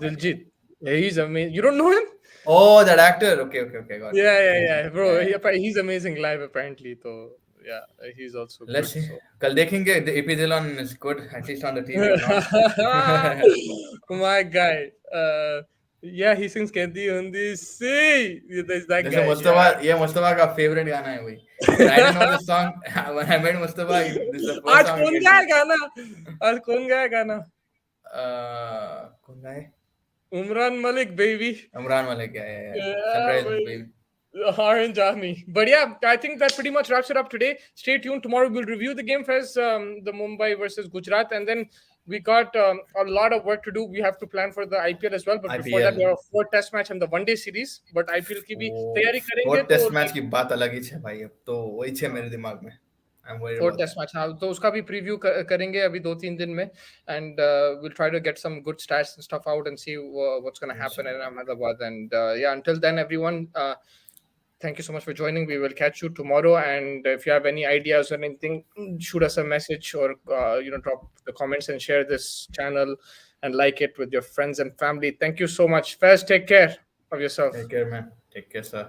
Diljit. Yeah, he's amazing. You don't know him? Oh, that actor. Okay, got it. Yeah, bro. Yeah. He's amazing live apparently. So yeah, he's also Let's good. see. So. कल देखेंगे. The AP Dillon is good, at least on the TV or not. My guy. Yeah, he sings Kenti Undi. See, there's that जैसे guy. Mustafa, Yeah. ये मुस्तफा का favourite गाना है वही. But I didn't know this song. When I met Mustafa, this is the first आज song he कौन gave गाया me. गाना? आज कौन गाया गाना? कौन गाए? Umran Malik, baby. Imran Malik. Yeah. Yeah, Sunrise baby. baby. Orange Army. But yeah, I think that pretty much wraps it up today. Stay tuned. Tomorrow we'll review the game first, the Mumbai versus Gujarat, and then we got a lot of work to do. We have to plan for the IPL as well. But before that, IPL. we have a four test match and the one day series. But IPL की भी वो तैयारी करेंगे fourth तो test match like की बात अलग ही है भाई. अब तो वही है हाँ, मेरे दिमाग में. I'm worried for about test that. Match हाँ तो उसका भी प्रीव्यू करेंगे अभी 2-3 दिन में and we'll try to get some good stats and stuff out and see what's going to happen in इंशाल्लाह. Ahmedabad and yeah until then everyone thank you so much for joining. We will catch you tomorrow. And if you have any ideas or anything, shoot us a message or drop the comments and share this channel and like it with your friends and family. Thank you so much. First, take care of yourself. Take care man. Take care sir.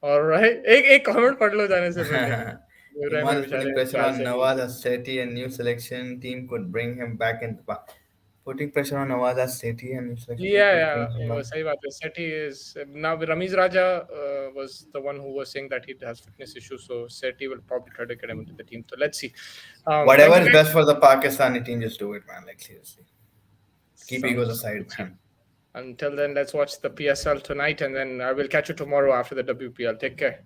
All right. एक comment पढ़ लो जाने से पहले. बुरा Imad में is putting बेचारे pressure ख्याल on से नहीं Nawaz है. as Sethi and new selection team could bring him back in. Putting pressure on Nawaz as Sethi and new selection team Yeah, could yeah, bring him ये वो back. सही बात है. Seti is now Ramiz Raja was the one who was saying that he has fitness issues, so Seti will probably try to get him into the team. So let's see. Whatever Thank you is guys. best for the Pakistani team, just do it, man. Like seriously, keep egos Sounds aside, good. man. Until then, let's watch the PSL tonight, and then I will catch you tomorrow after the WPL. Take care.